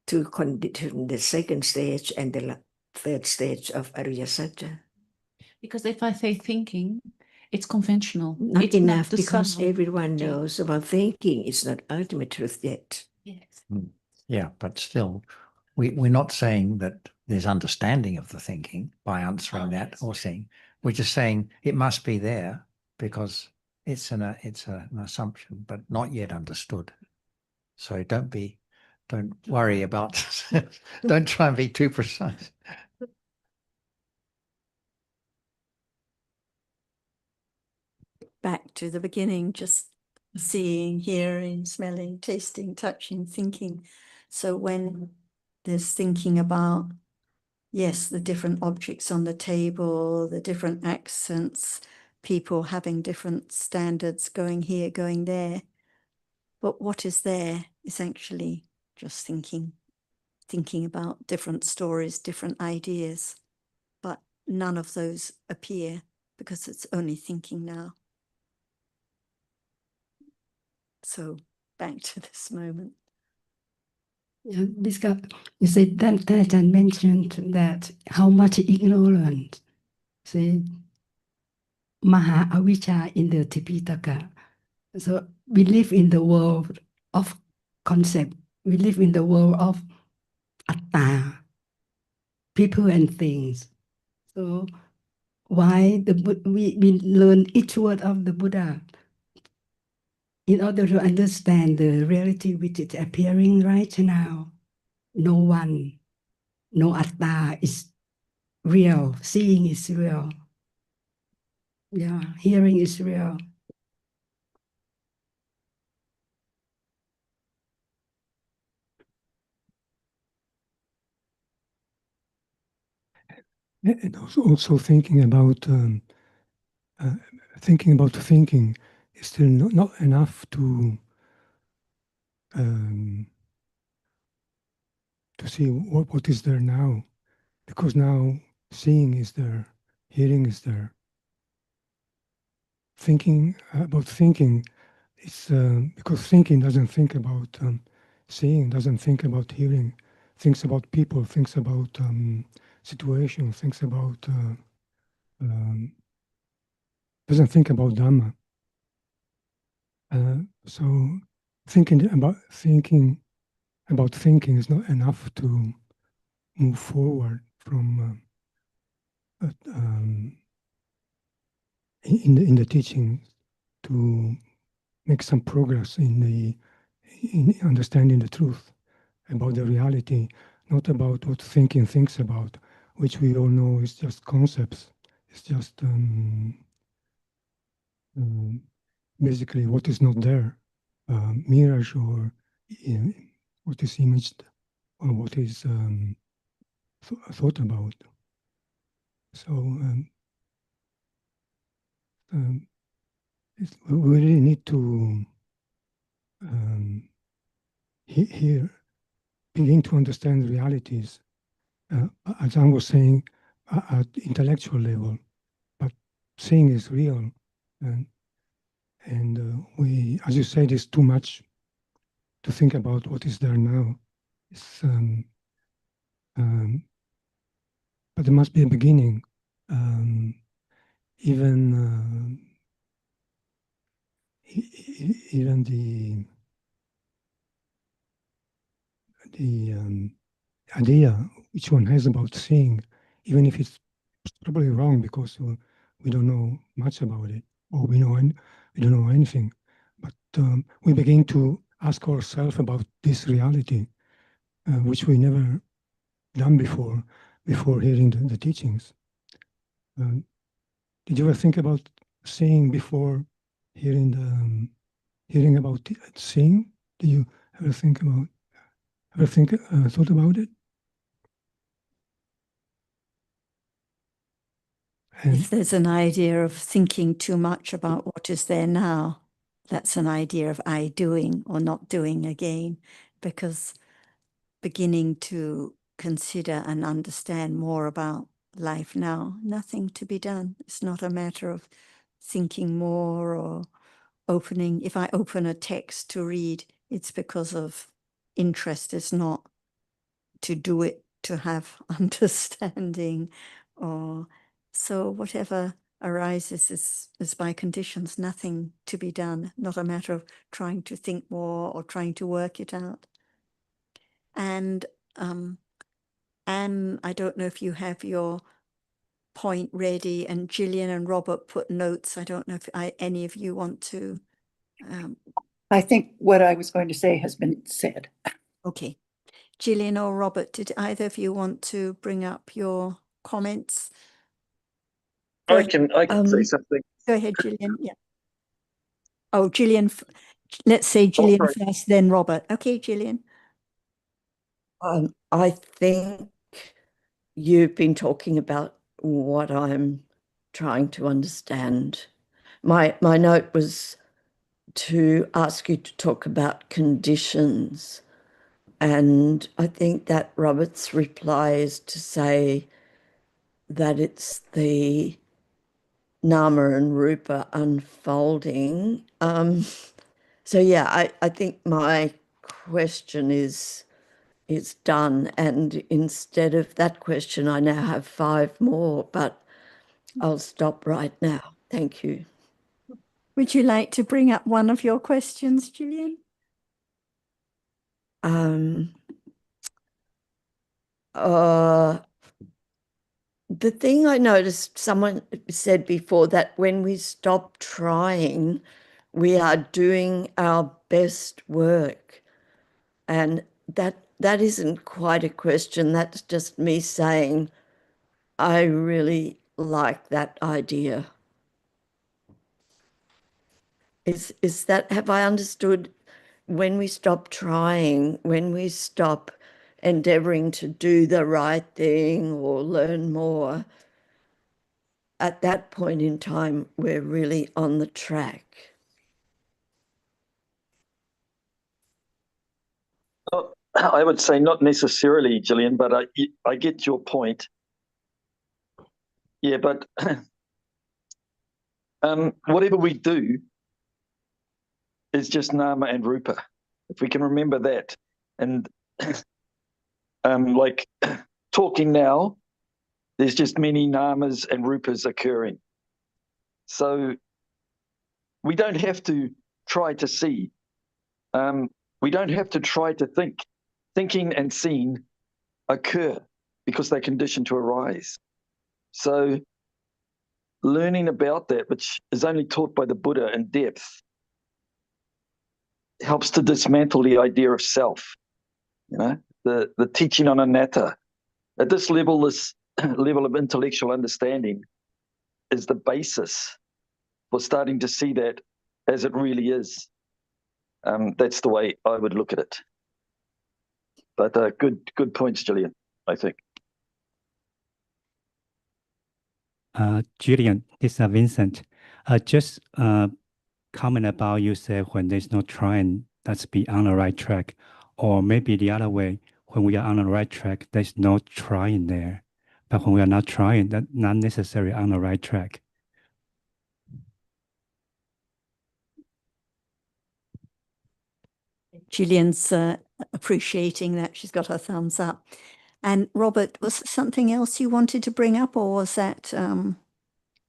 to condition the second stage and the third stage of Ariya Satya. Because if I say thinking, it's conventional. Not it's enough not because subtle. everyone knows about thinking. It's not ultimate truth yet. Yes. Yeah, but still, we're not saying that there's understanding of the thinking by answering that or saying. We're just saying it must be there because it's an assumption, but not yet understood. So don't worry about, don't try and be too precise. Back to the beginning, just seeing, hearing, smelling, tasting, touching, thinking. So when there's thinking about, yes, the different objects on the table, the different accents, people having different standards, going here, going there. But what is there is actually just thinking about different stories, different ideas. But none of those appear because it's only thinking now. So back to this moment. Yeah, because you said that Ajahn mentioned that how much ignorance, say, Maha Avijja in the Tipitaka. So we live in the world of concept. We live in the world of atta, people and things. So why we learn each word of the Buddha in order to understand the reality which is appearing right now. No one, no atta is real. Seeing is real. Yeah, hearing is real. And also thinking about thinking is still not enough to see what is there now, because now seeing is there, hearing is there. Thinking about thinking, it's because thinking doesn't think about seeing, doesn't think about hearing, thinks about people, thinks about situation, thinks about doesn't think about Dhamma. So thinking about thinking is not enough to move forward from in the teaching, to make some progress in understanding the truth about the reality, not about what thinking thinks about, which we all know is just concepts. It's just basically what is not there, mirage or what is imaged. or what is thought about. So we really need to here begin to understand realities, as I was saying, at intellectual level, but seeing is real. And we, as you said, it's too much to think about what is there now. It's, but there must be a beginning. Even the idea which one has about seeing, even if it's probably wrong because we don't know much about it, or we don't know anything, but we begin to ask ourselves about this reality, which we never done before hearing the teachings. Did you ever think about seeing before hearing about seeing? Did you ever thought about it? And If there's an idea of thinking too much about what is there now, that's an idea of I doing or not doing again, because beginning to consider and understand more about life now, nothing to be done. It's not a matter of thinking more or opening. If I open a text to read, it's because of interest. It's not to do it to have understanding, or so whatever arises is by conditions, nothing to be done, not a matter of trying to think more or trying to work it out. And Anne, I don't know if you have your point ready, and Gillian and Robert put notes. I don't know if any of you want to. I think what I was going to say has been said. Okay. Gillian or Robert, did either of you want to bring up your comments? I can say something. Go ahead, Gillian. Yeah. Oh, Gillian. Let's say Gillian first, then Robert. Okay, Gillian. I think you've been talking about what I'm trying to understand. My note was to ask you to talk about conditions. And I think that Robert's reply is to say that it's the Nama and Rupa unfolding. So yeah, I think my question is done. And instead of that question, I now have 5 more, but I'll stop right now. Thank you. Would you like to bring up one of your questions, Gillian? The thing I noticed, someone said before, that when we stop trying, we are doing our best work. And that isn't quite a question. That's just me saying, I really like that idea. Is that, have I understood, when we stop trying, when we stop endeavoring to do the right thing or learn more, at that point in time, we're really on the track? I would say not necessarily, Gillian, but I get your point. Yeah, but whatever we do is just Nama and Rupa. If we can remember that. And like talking now, there's just many Namas and Rupas occurring. So we don't have to try to see. We don't have to try to think. Thinking and seeing occur because they're conditioned to arise. So learning about that, which is only taught by the Buddha in depth, helps to dismantle the idea of self. You know, the teaching on anatta. At this level of intellectual understanding is the basis for starting to see that as it really is. That's the way I would look at it. But good points, Gillian, I think. Gillian, this is Vincent. Just comment about you said when there's no trying, let's be on the right track. Or maybe the other way, when we are on the right track, there's no trying there. But when we are not trying, that's not necessarily on the right track. Gillian's appreciating that. She's got her thumbs up. And Robert, was there something else you wanted to bring up, or was that? No.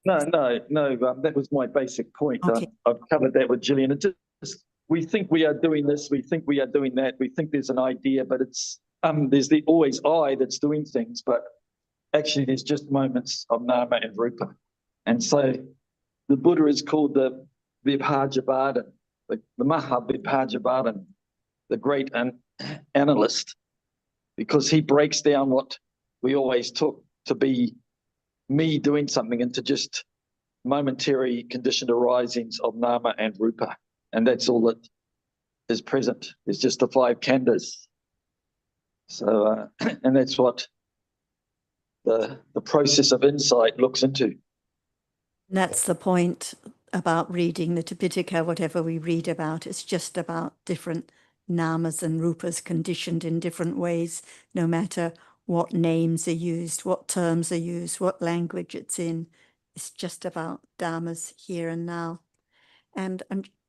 That was my basic point. Okay. I've covered that with Gillian. It just, we think we are doing this, we think we are doing that, we think there's an idea, but it's there's always I that's doing things, but actually there's just moments of Nama and Rupa. And so the Buddha is called the Vibhajabhadan, the Mahavibhajabhadan, the great analyst, because he breaks down what we always took to be me doing something into just momentary conditioned arisings of Nama and Rupa. And that's all that is present. It's just the 5 khandhas. So, and that's what the process of insight looks into. And that's the point about reading the Tipitaka, whatever we read about. It's just about different namas and rupas conditioned in different ways, no matter what names are used, what terms are used, what language it's in. It's just about dhammas here and now. And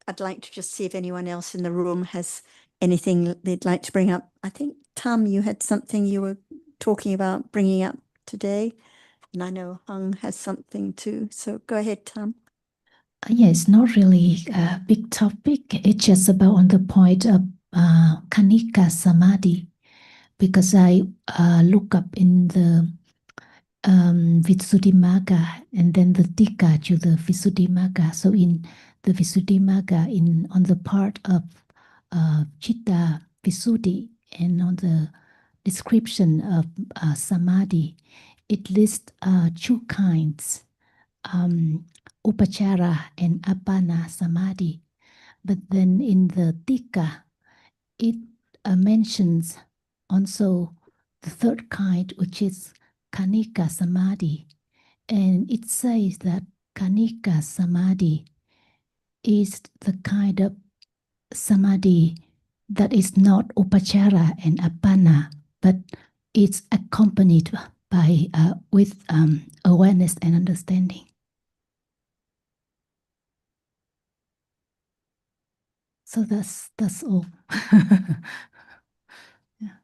I'd like to just see if anyone else in the room has anything they'd like to bring up. I think, Tam, you had something you were talking about bringing up today. And I know Hung has something too. So go ahead, Tam. Yeah, it's not really a big topic. It's just about on the point of Kanika Samadhi, because I look up in the Visuddhimagga and then the Tika to the Visuddhimagga. So in the Visuddhimagga, on the part of Chitta Visuddhi and on the description of Samadhi, it lists 2 kinds, Upachara and Appana Samadhi. But then in the Tika, it mentions also the 3rd kind, which is Kanika Samadhi. And it says that Kanika Samadhi is the kind of Samadhi that is not Upachara and Appana, but it's accompanied by with awareness and understanding. So that's all. Yeah.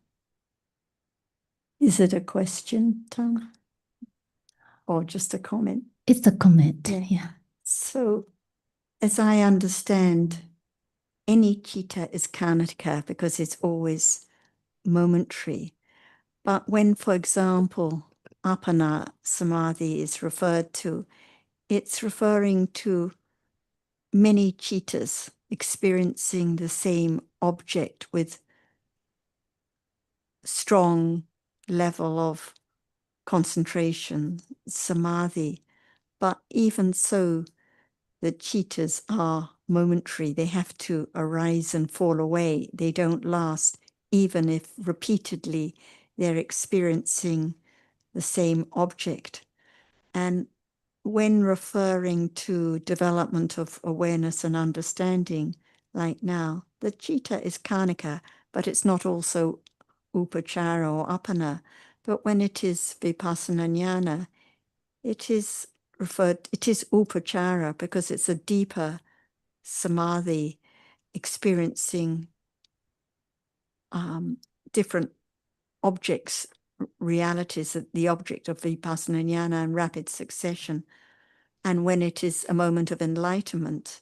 Is it a question, Tam? Or just a comment? It's a comment, yeah. So, as I understand, any chitta is kanika because it's always momentary. But when, for example, Appana Samadhi is referred to, it's referring to many chittas experiencing the same object with strong level of concentration, samadhi. But even so, the chittas are momentary. They have to arise and fall away. They don't last, even if repeatedly they're experiencing the same object. And when referring to development of awareness and understanding, like now, the chitta is kanika, but it's not also upachara or appana. But when it is vipassana jnana, it is upachara because it's a deeper samadhi experiencing different objects, realities, the object of vipassana jnana in rapid succession. And when it is a moment of enlightenment,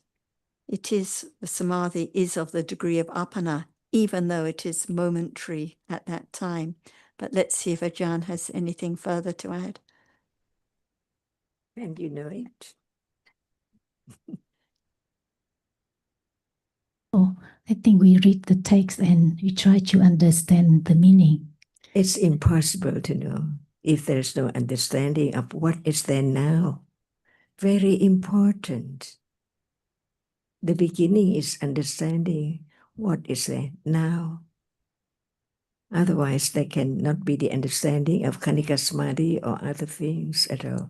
the samadhi is of the degree of appana, even though it is momentary at that time. But let's see if Ajahn has anything further to add. And you know it. Oh, I think we read the text and we try to understand the meaning. It's impossible to know if there's no understanding of what is there now. Very important. The beginning is understanding what is there now. Otherwise, there cannot be the understanding of Kanika Samadhi or other things at all.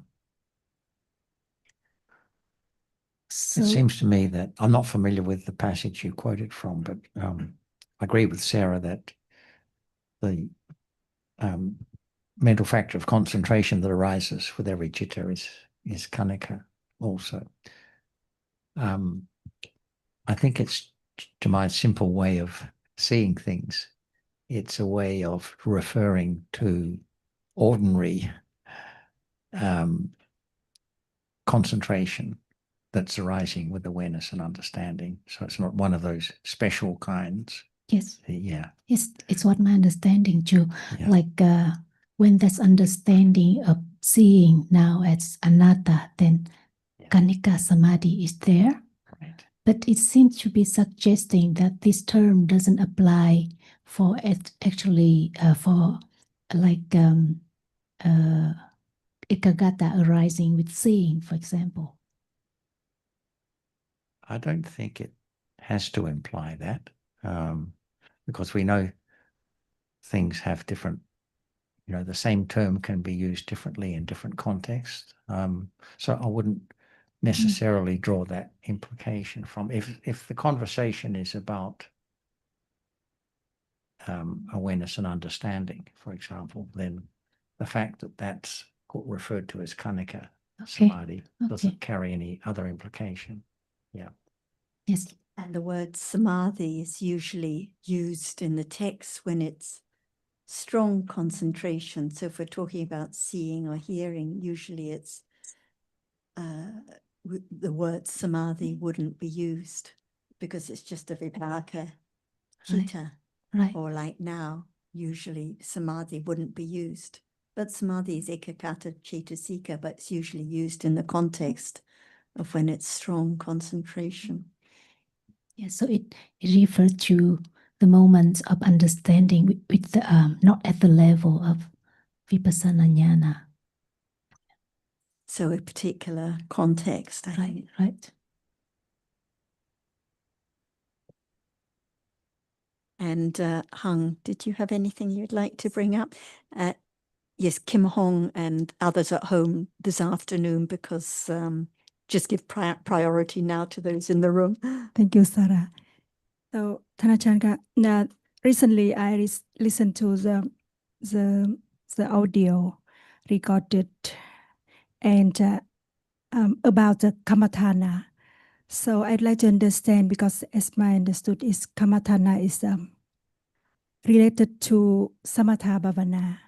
So, It seems to me that I'm not familiar with the passage you quoted from, but I agree with Sarah that the mental factor of concentration that arises with every chitta is kanika also. I think it's, to my simple way of seeing things, it's a way of referring to ordinary concentration that's arising with awareness and understanding. So it's not one of those special kinds. yes. Yeah. It's what my understanding too. Yeah. Like when there's understanding of seeing now as anatta, then Kanika Samadhi is there. Right. But it seems to be suggesting that this term doesn't apply for for like ekagata arising with seeing, for example. I don't think it has to imply that, because we know things have different, the same term can be used differently in different contexts. So I wouldn't necessarily draw that implication from, if the conversation is about awareness and understanding, for example, then the fact that that's referred to as kanika samadhi doesn't carry any other implication. Yeah. Yes. And the word samadhi is usually used in the text when it's strong concentration. So if we're talking about seeing or hearing, usually it's the word samadhi wouldn't be used because it's just a vipaka chitta. Right. Or like now, usually samadhi wouldn't be used. But samadhi is ekagata cetasika, but it's usually used in the context of when it's strong concentration. Yeah, so it refers to the moments of understanding with the not at the level of vipassana jnana. So a particular context, I think. Right. And Hung, did you have anything you'd like to bring up? Yes, Kim Hong and others at home this afternoon, because just give priority now to those in the room. Thank you, Sarah. So, Thanachan, recently I listened to the audio recorded and about the Kamathana. So I'd like to understand, because as my understood is Kamathana is related to Samatha Bhavana.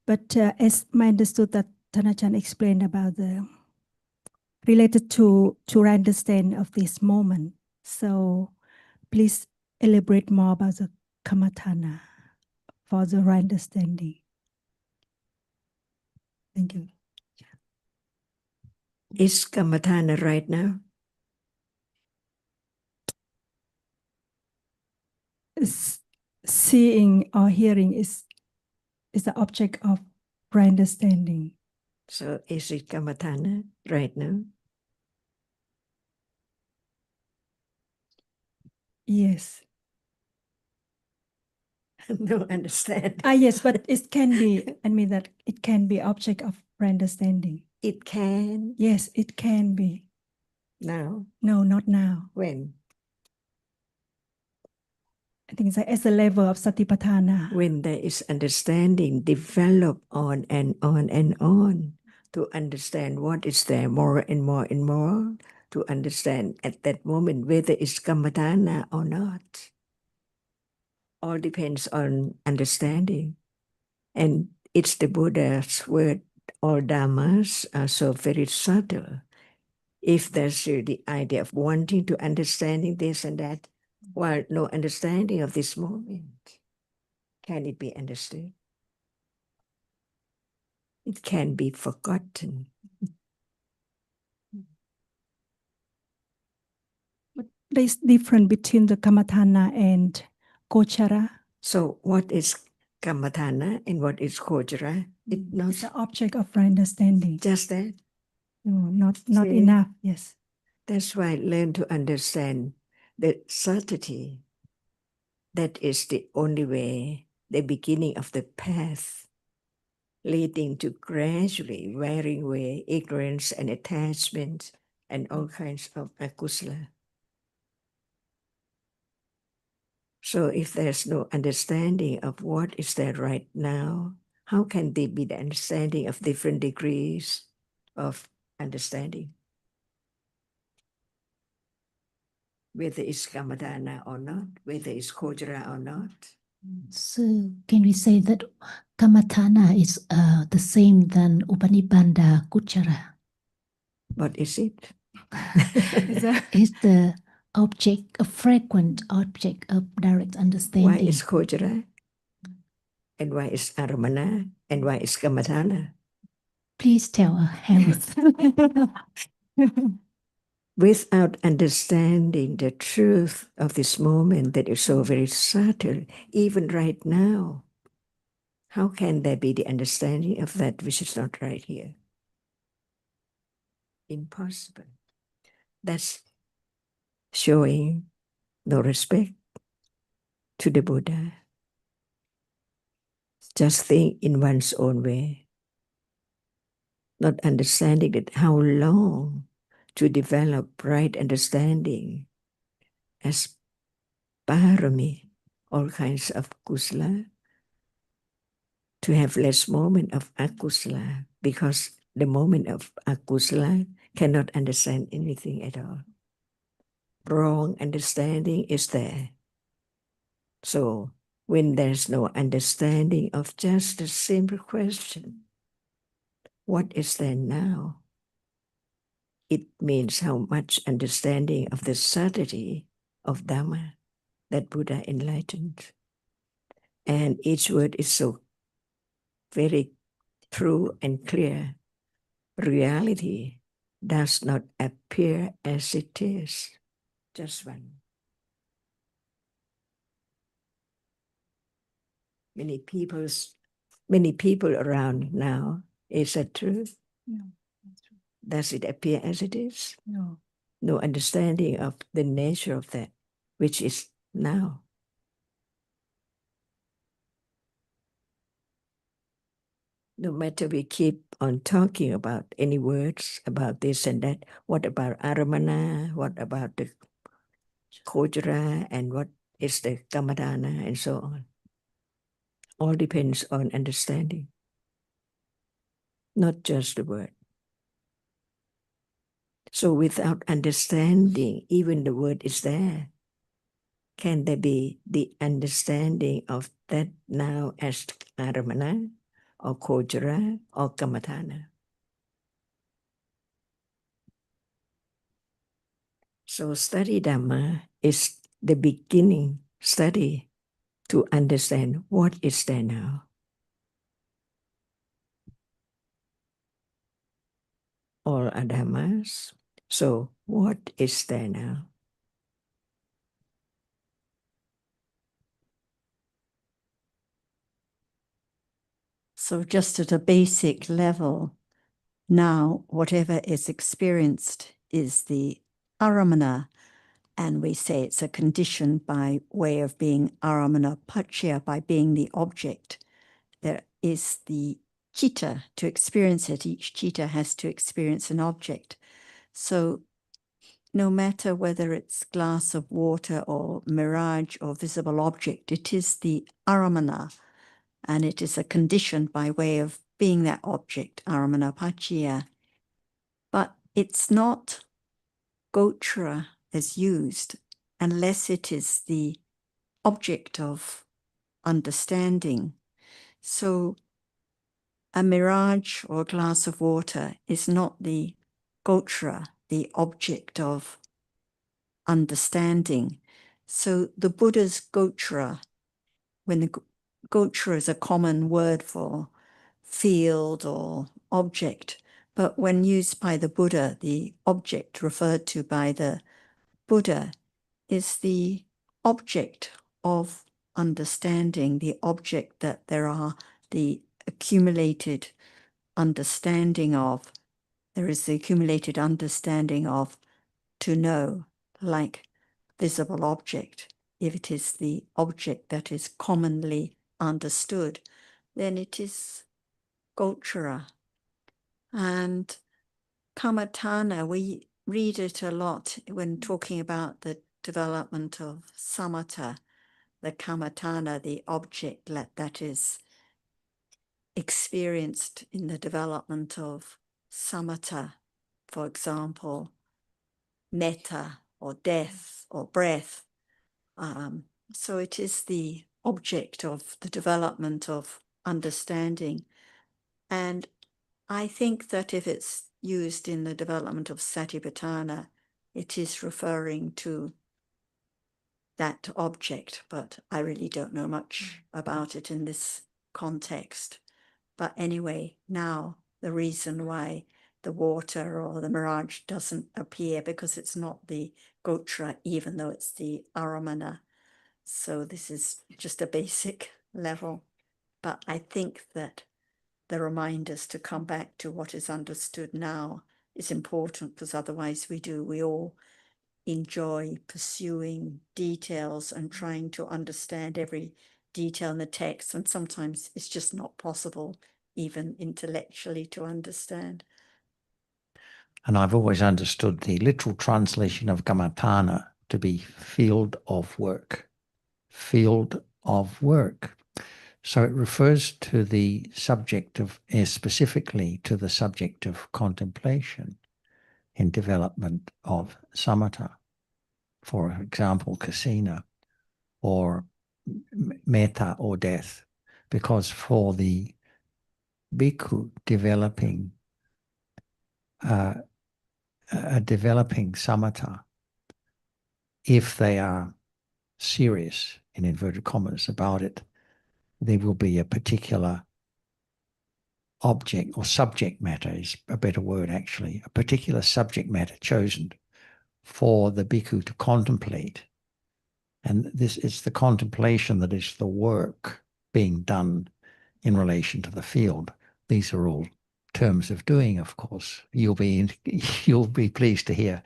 But as my understood that Thanachan explained about the related to understand of this moment. So please elaborate more about the Kamathana for the right understanding. Thank you. Is Kamathana right now? Seeing or hearing is the object of right understanding. So is it Kamathana right now? Yes. No understand. Yes, but it can be, I mean that it can be object of right understanding. It can. Yes, it can be. Now? No, not now. When? I think it's like as a level of Satipatthana. When there is understanding, develop on and on and on to understand what is there more and more and more, to understand at that moment whether it's Kamathana or not. All depends on understanding. And it's the Buddha's word, all Dhammas are so very subtle. If there's the idea of wanting to understanding this and that, while no understanding of this moment, can it be understood? It can be forgotten. But there's difference between the Kamathana and Gochara. So what is Kamathana and what is Gochara? It's the object of right understanding. Just that? No, not enough, yes. That's why learn to understand the subtlety. That is the only way the beginning of the path leading to gradually wearing away ignorance and attachment and all kinds of akusala. So if there's no understanding of what is there right now, how can there be the understanding of different degrees of understanding? Whether it's Kamadana or not, whether it's Kojara or not. So can we say that Kamatana is the same than Upanibanda Kuchara? What is it? Is the object, a frequent object of direct understanding. Why is Kojara? And why is Aramana? And why is Kamatana? Please tell us. Without understanding the truth of this moment that is so very subtle, even right now, how can there be the understanding of that which is not right here? Impossible. That's showing no respect to the Buddha. Just think in one's own way, not understanding that how long to develop right understanding as parami, all kinds of kusala, to have less moment of akusala, because the moment of akusala cannot understand anything at all. Wrong understanding is there. So when there's no understanding of just a simple question, what is there now? It means how much understanding of the subtlety of Dhamma that Buddha enlightened. And each word is so very true and clear. Reality does not appear as it is. Just one. Many people around now. Is that true? No, that's true. Does it appear as it is? No. No understanding of the nature of that, which is now. No matter we keep on talking about any words about this and that, what about Aramana, what about the Kojara, and what is the Kamadana, and so on. All depends on understanding, not just the word. So without understanding, even the word is there. Can there be the understanding of that now as Aramana, or Kojara, or Kamatana? So study Dhamma is the beginning study to understand what is there now. All are Dhammas. So what is there now? So just at a basic level, now whatever is experienced is the aramana, and we say it's a condition by way of being aramana paccaya, by being the object. There is the citta to experience it. Each citta has to experience an object. So no matter whether it's glass of water or mirage or visible object, it is the aramana, and it is a condition by way of being that object, aramana paccaya. But it's not gochara as used unless it is the object of understanding. So a mirage or a glass of water is not the gochara, the object of understanding. So the Buddha's gochara, when the gochara is a common word for field or object, but when used by the Buddha, the object referred to by the Buddha is the object of understanding, the object that there are the accumulated understanding of. There is the accumulated understanding of to know, like visible object, if it is the object that is commonly understood, then it is Gochara. And Kammatthana, we read it a lot when talking about the development of samatha, the Kammatthana, the object that is experienced in the development of samatha, for example, metta or death or breath. So it is the object of the development of understanding. And I think that if it's used in the development of satipatthana, it is referring to that object, but I really don't know much about it in this context. But anyway, now the reason why the water or the mirage doesn't appear, because it's not the Gochara, even though it's the Aramana. So this is just a basic level. But I think that the reminders to come back to what is understood now is important, because otherwise we all enjoy pursuing details and trying to understand every detail in the text, and sometimes it's just not possible even intellectually to understand. And I've always understood the literal translation of Kammatthana to be field of work. Field of work. So it refers to the subject of, specifically to the subject of contemplation in development of samatha. For example, kasina or metta or death, because for the bhikkhu developing samatha, if they are serious, in inverted commas, about it, there will be a particular object or subject matter is a better word actually, a particular subject matter chosen for the bhikkhu to contemplate. And this is the contemplation that is the work being done in relation to the field. These are all terms of doing, of course. You'll be pleased to hear.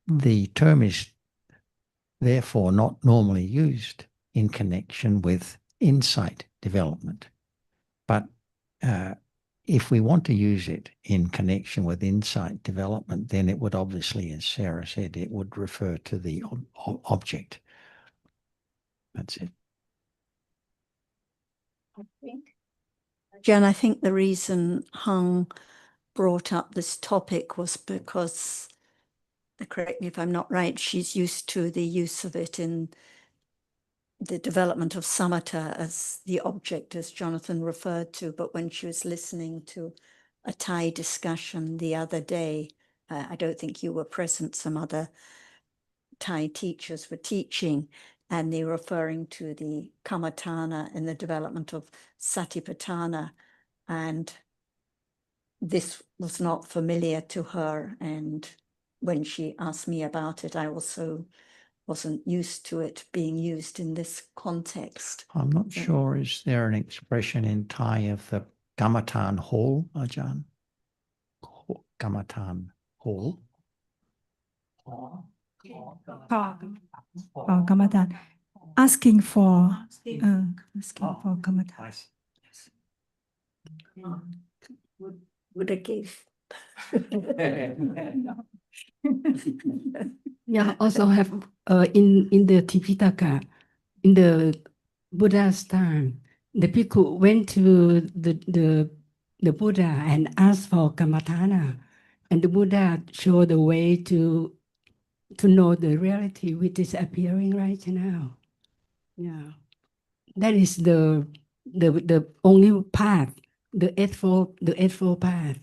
The term is therefore not normally used in connection with insight development. But if we want to use it in connection with insight development, then it would obviously, as Sarah said, it would refer to the object. That's it. Jen, I think the reason Hung brought up this topic was because, correct me if I'm not right, she's used to the use of it in the development of samatha as the object, as Jonathan referred to. But when she was listening to a Thai discussion the other day, I don't think you were present, some other Thai teachers were teaching, and they were referring to the Kammatthana and the development of satipatthana. And this was not familiar to her. And when she asked me about it, I also wasn't used to it being used in this context. I'm not sure, is there an expression in Thai of the Kammatthana hall, Ajahn? Kammatthana hall? Kammatthana. Asking for Kammatthana. Would I give? Yeah, also have in the Tipitaka, in the Buddha's time, the bhikkhu went to the Buddha and asked for Kammatthana, and the Buddha showed the way to know the reality which is appearing right now. Yeah, that is the only path, the eightfold path.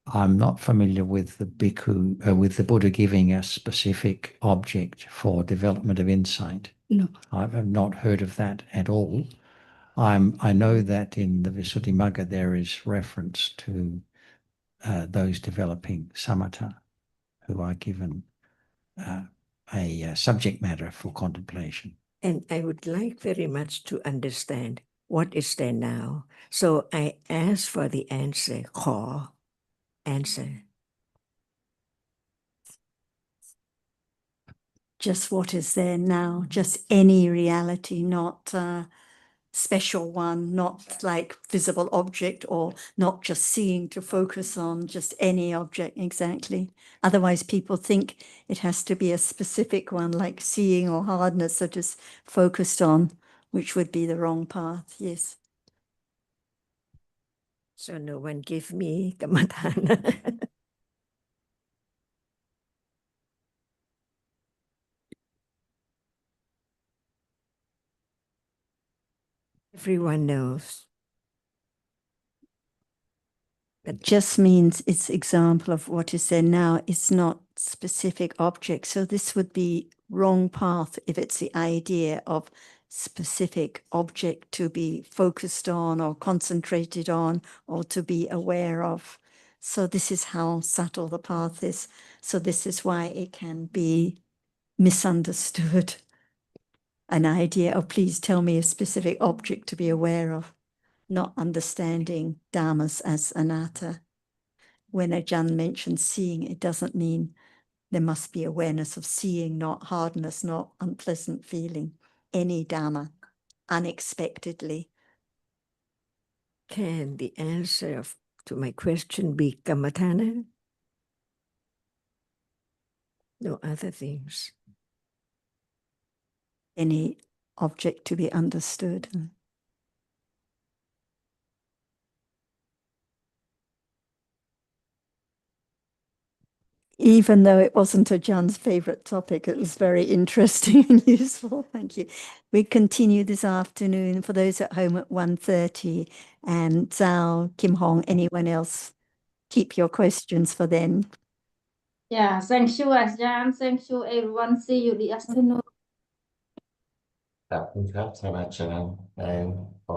I'm not familiar with the bhikkhu, with the Buddha giving a specific object for development of insight. No, I have not heard of that at all. I know that in the Visuddhimagga there is reference to those developing samatha who are given a subject matter for contemplation. and I would like very much to understand what is there now. So I ask for the answer, call, answer. just what is there now, just any reality, not special one, not like visible object, or not just seeing to focus on, just any object, exactly. Otherwise people think it has to be a specific one, like seeing or hardness that is focused on, which would be the wrong path. Yes. So no one give me Kamatana. Everyone knows. It just means it's example of what is there now. It's not specific object. So this would be wrong path if it's the idea of specific object to be focused on or concentrated on or to be aware of. So this is how subtle the path is. So this is why it can be misunderstood. An idea of, please tell me a specific object to be aware of, not understanding dhammas as anatta. When Ajahn mentions seeing, it doesn't mean there must be awareness of seeing, not hardness, not unpleasant feeling, any dhamma, unexpectedly. Can the answer to my question be Kamatana? No other things. Any object to be understood. Even though it wasn't Ajah's favorite topic, it was very interesting and useful. Thank you. We continue this afternoon for those at home at 1:30, and Zhao, Kim Hong, anyone else, keep your questions for then. Yeah, thank you, Ajahn. Thank you, everyone. See you the afternoon. ขอบคุณครับท่านอาจารย์ขอ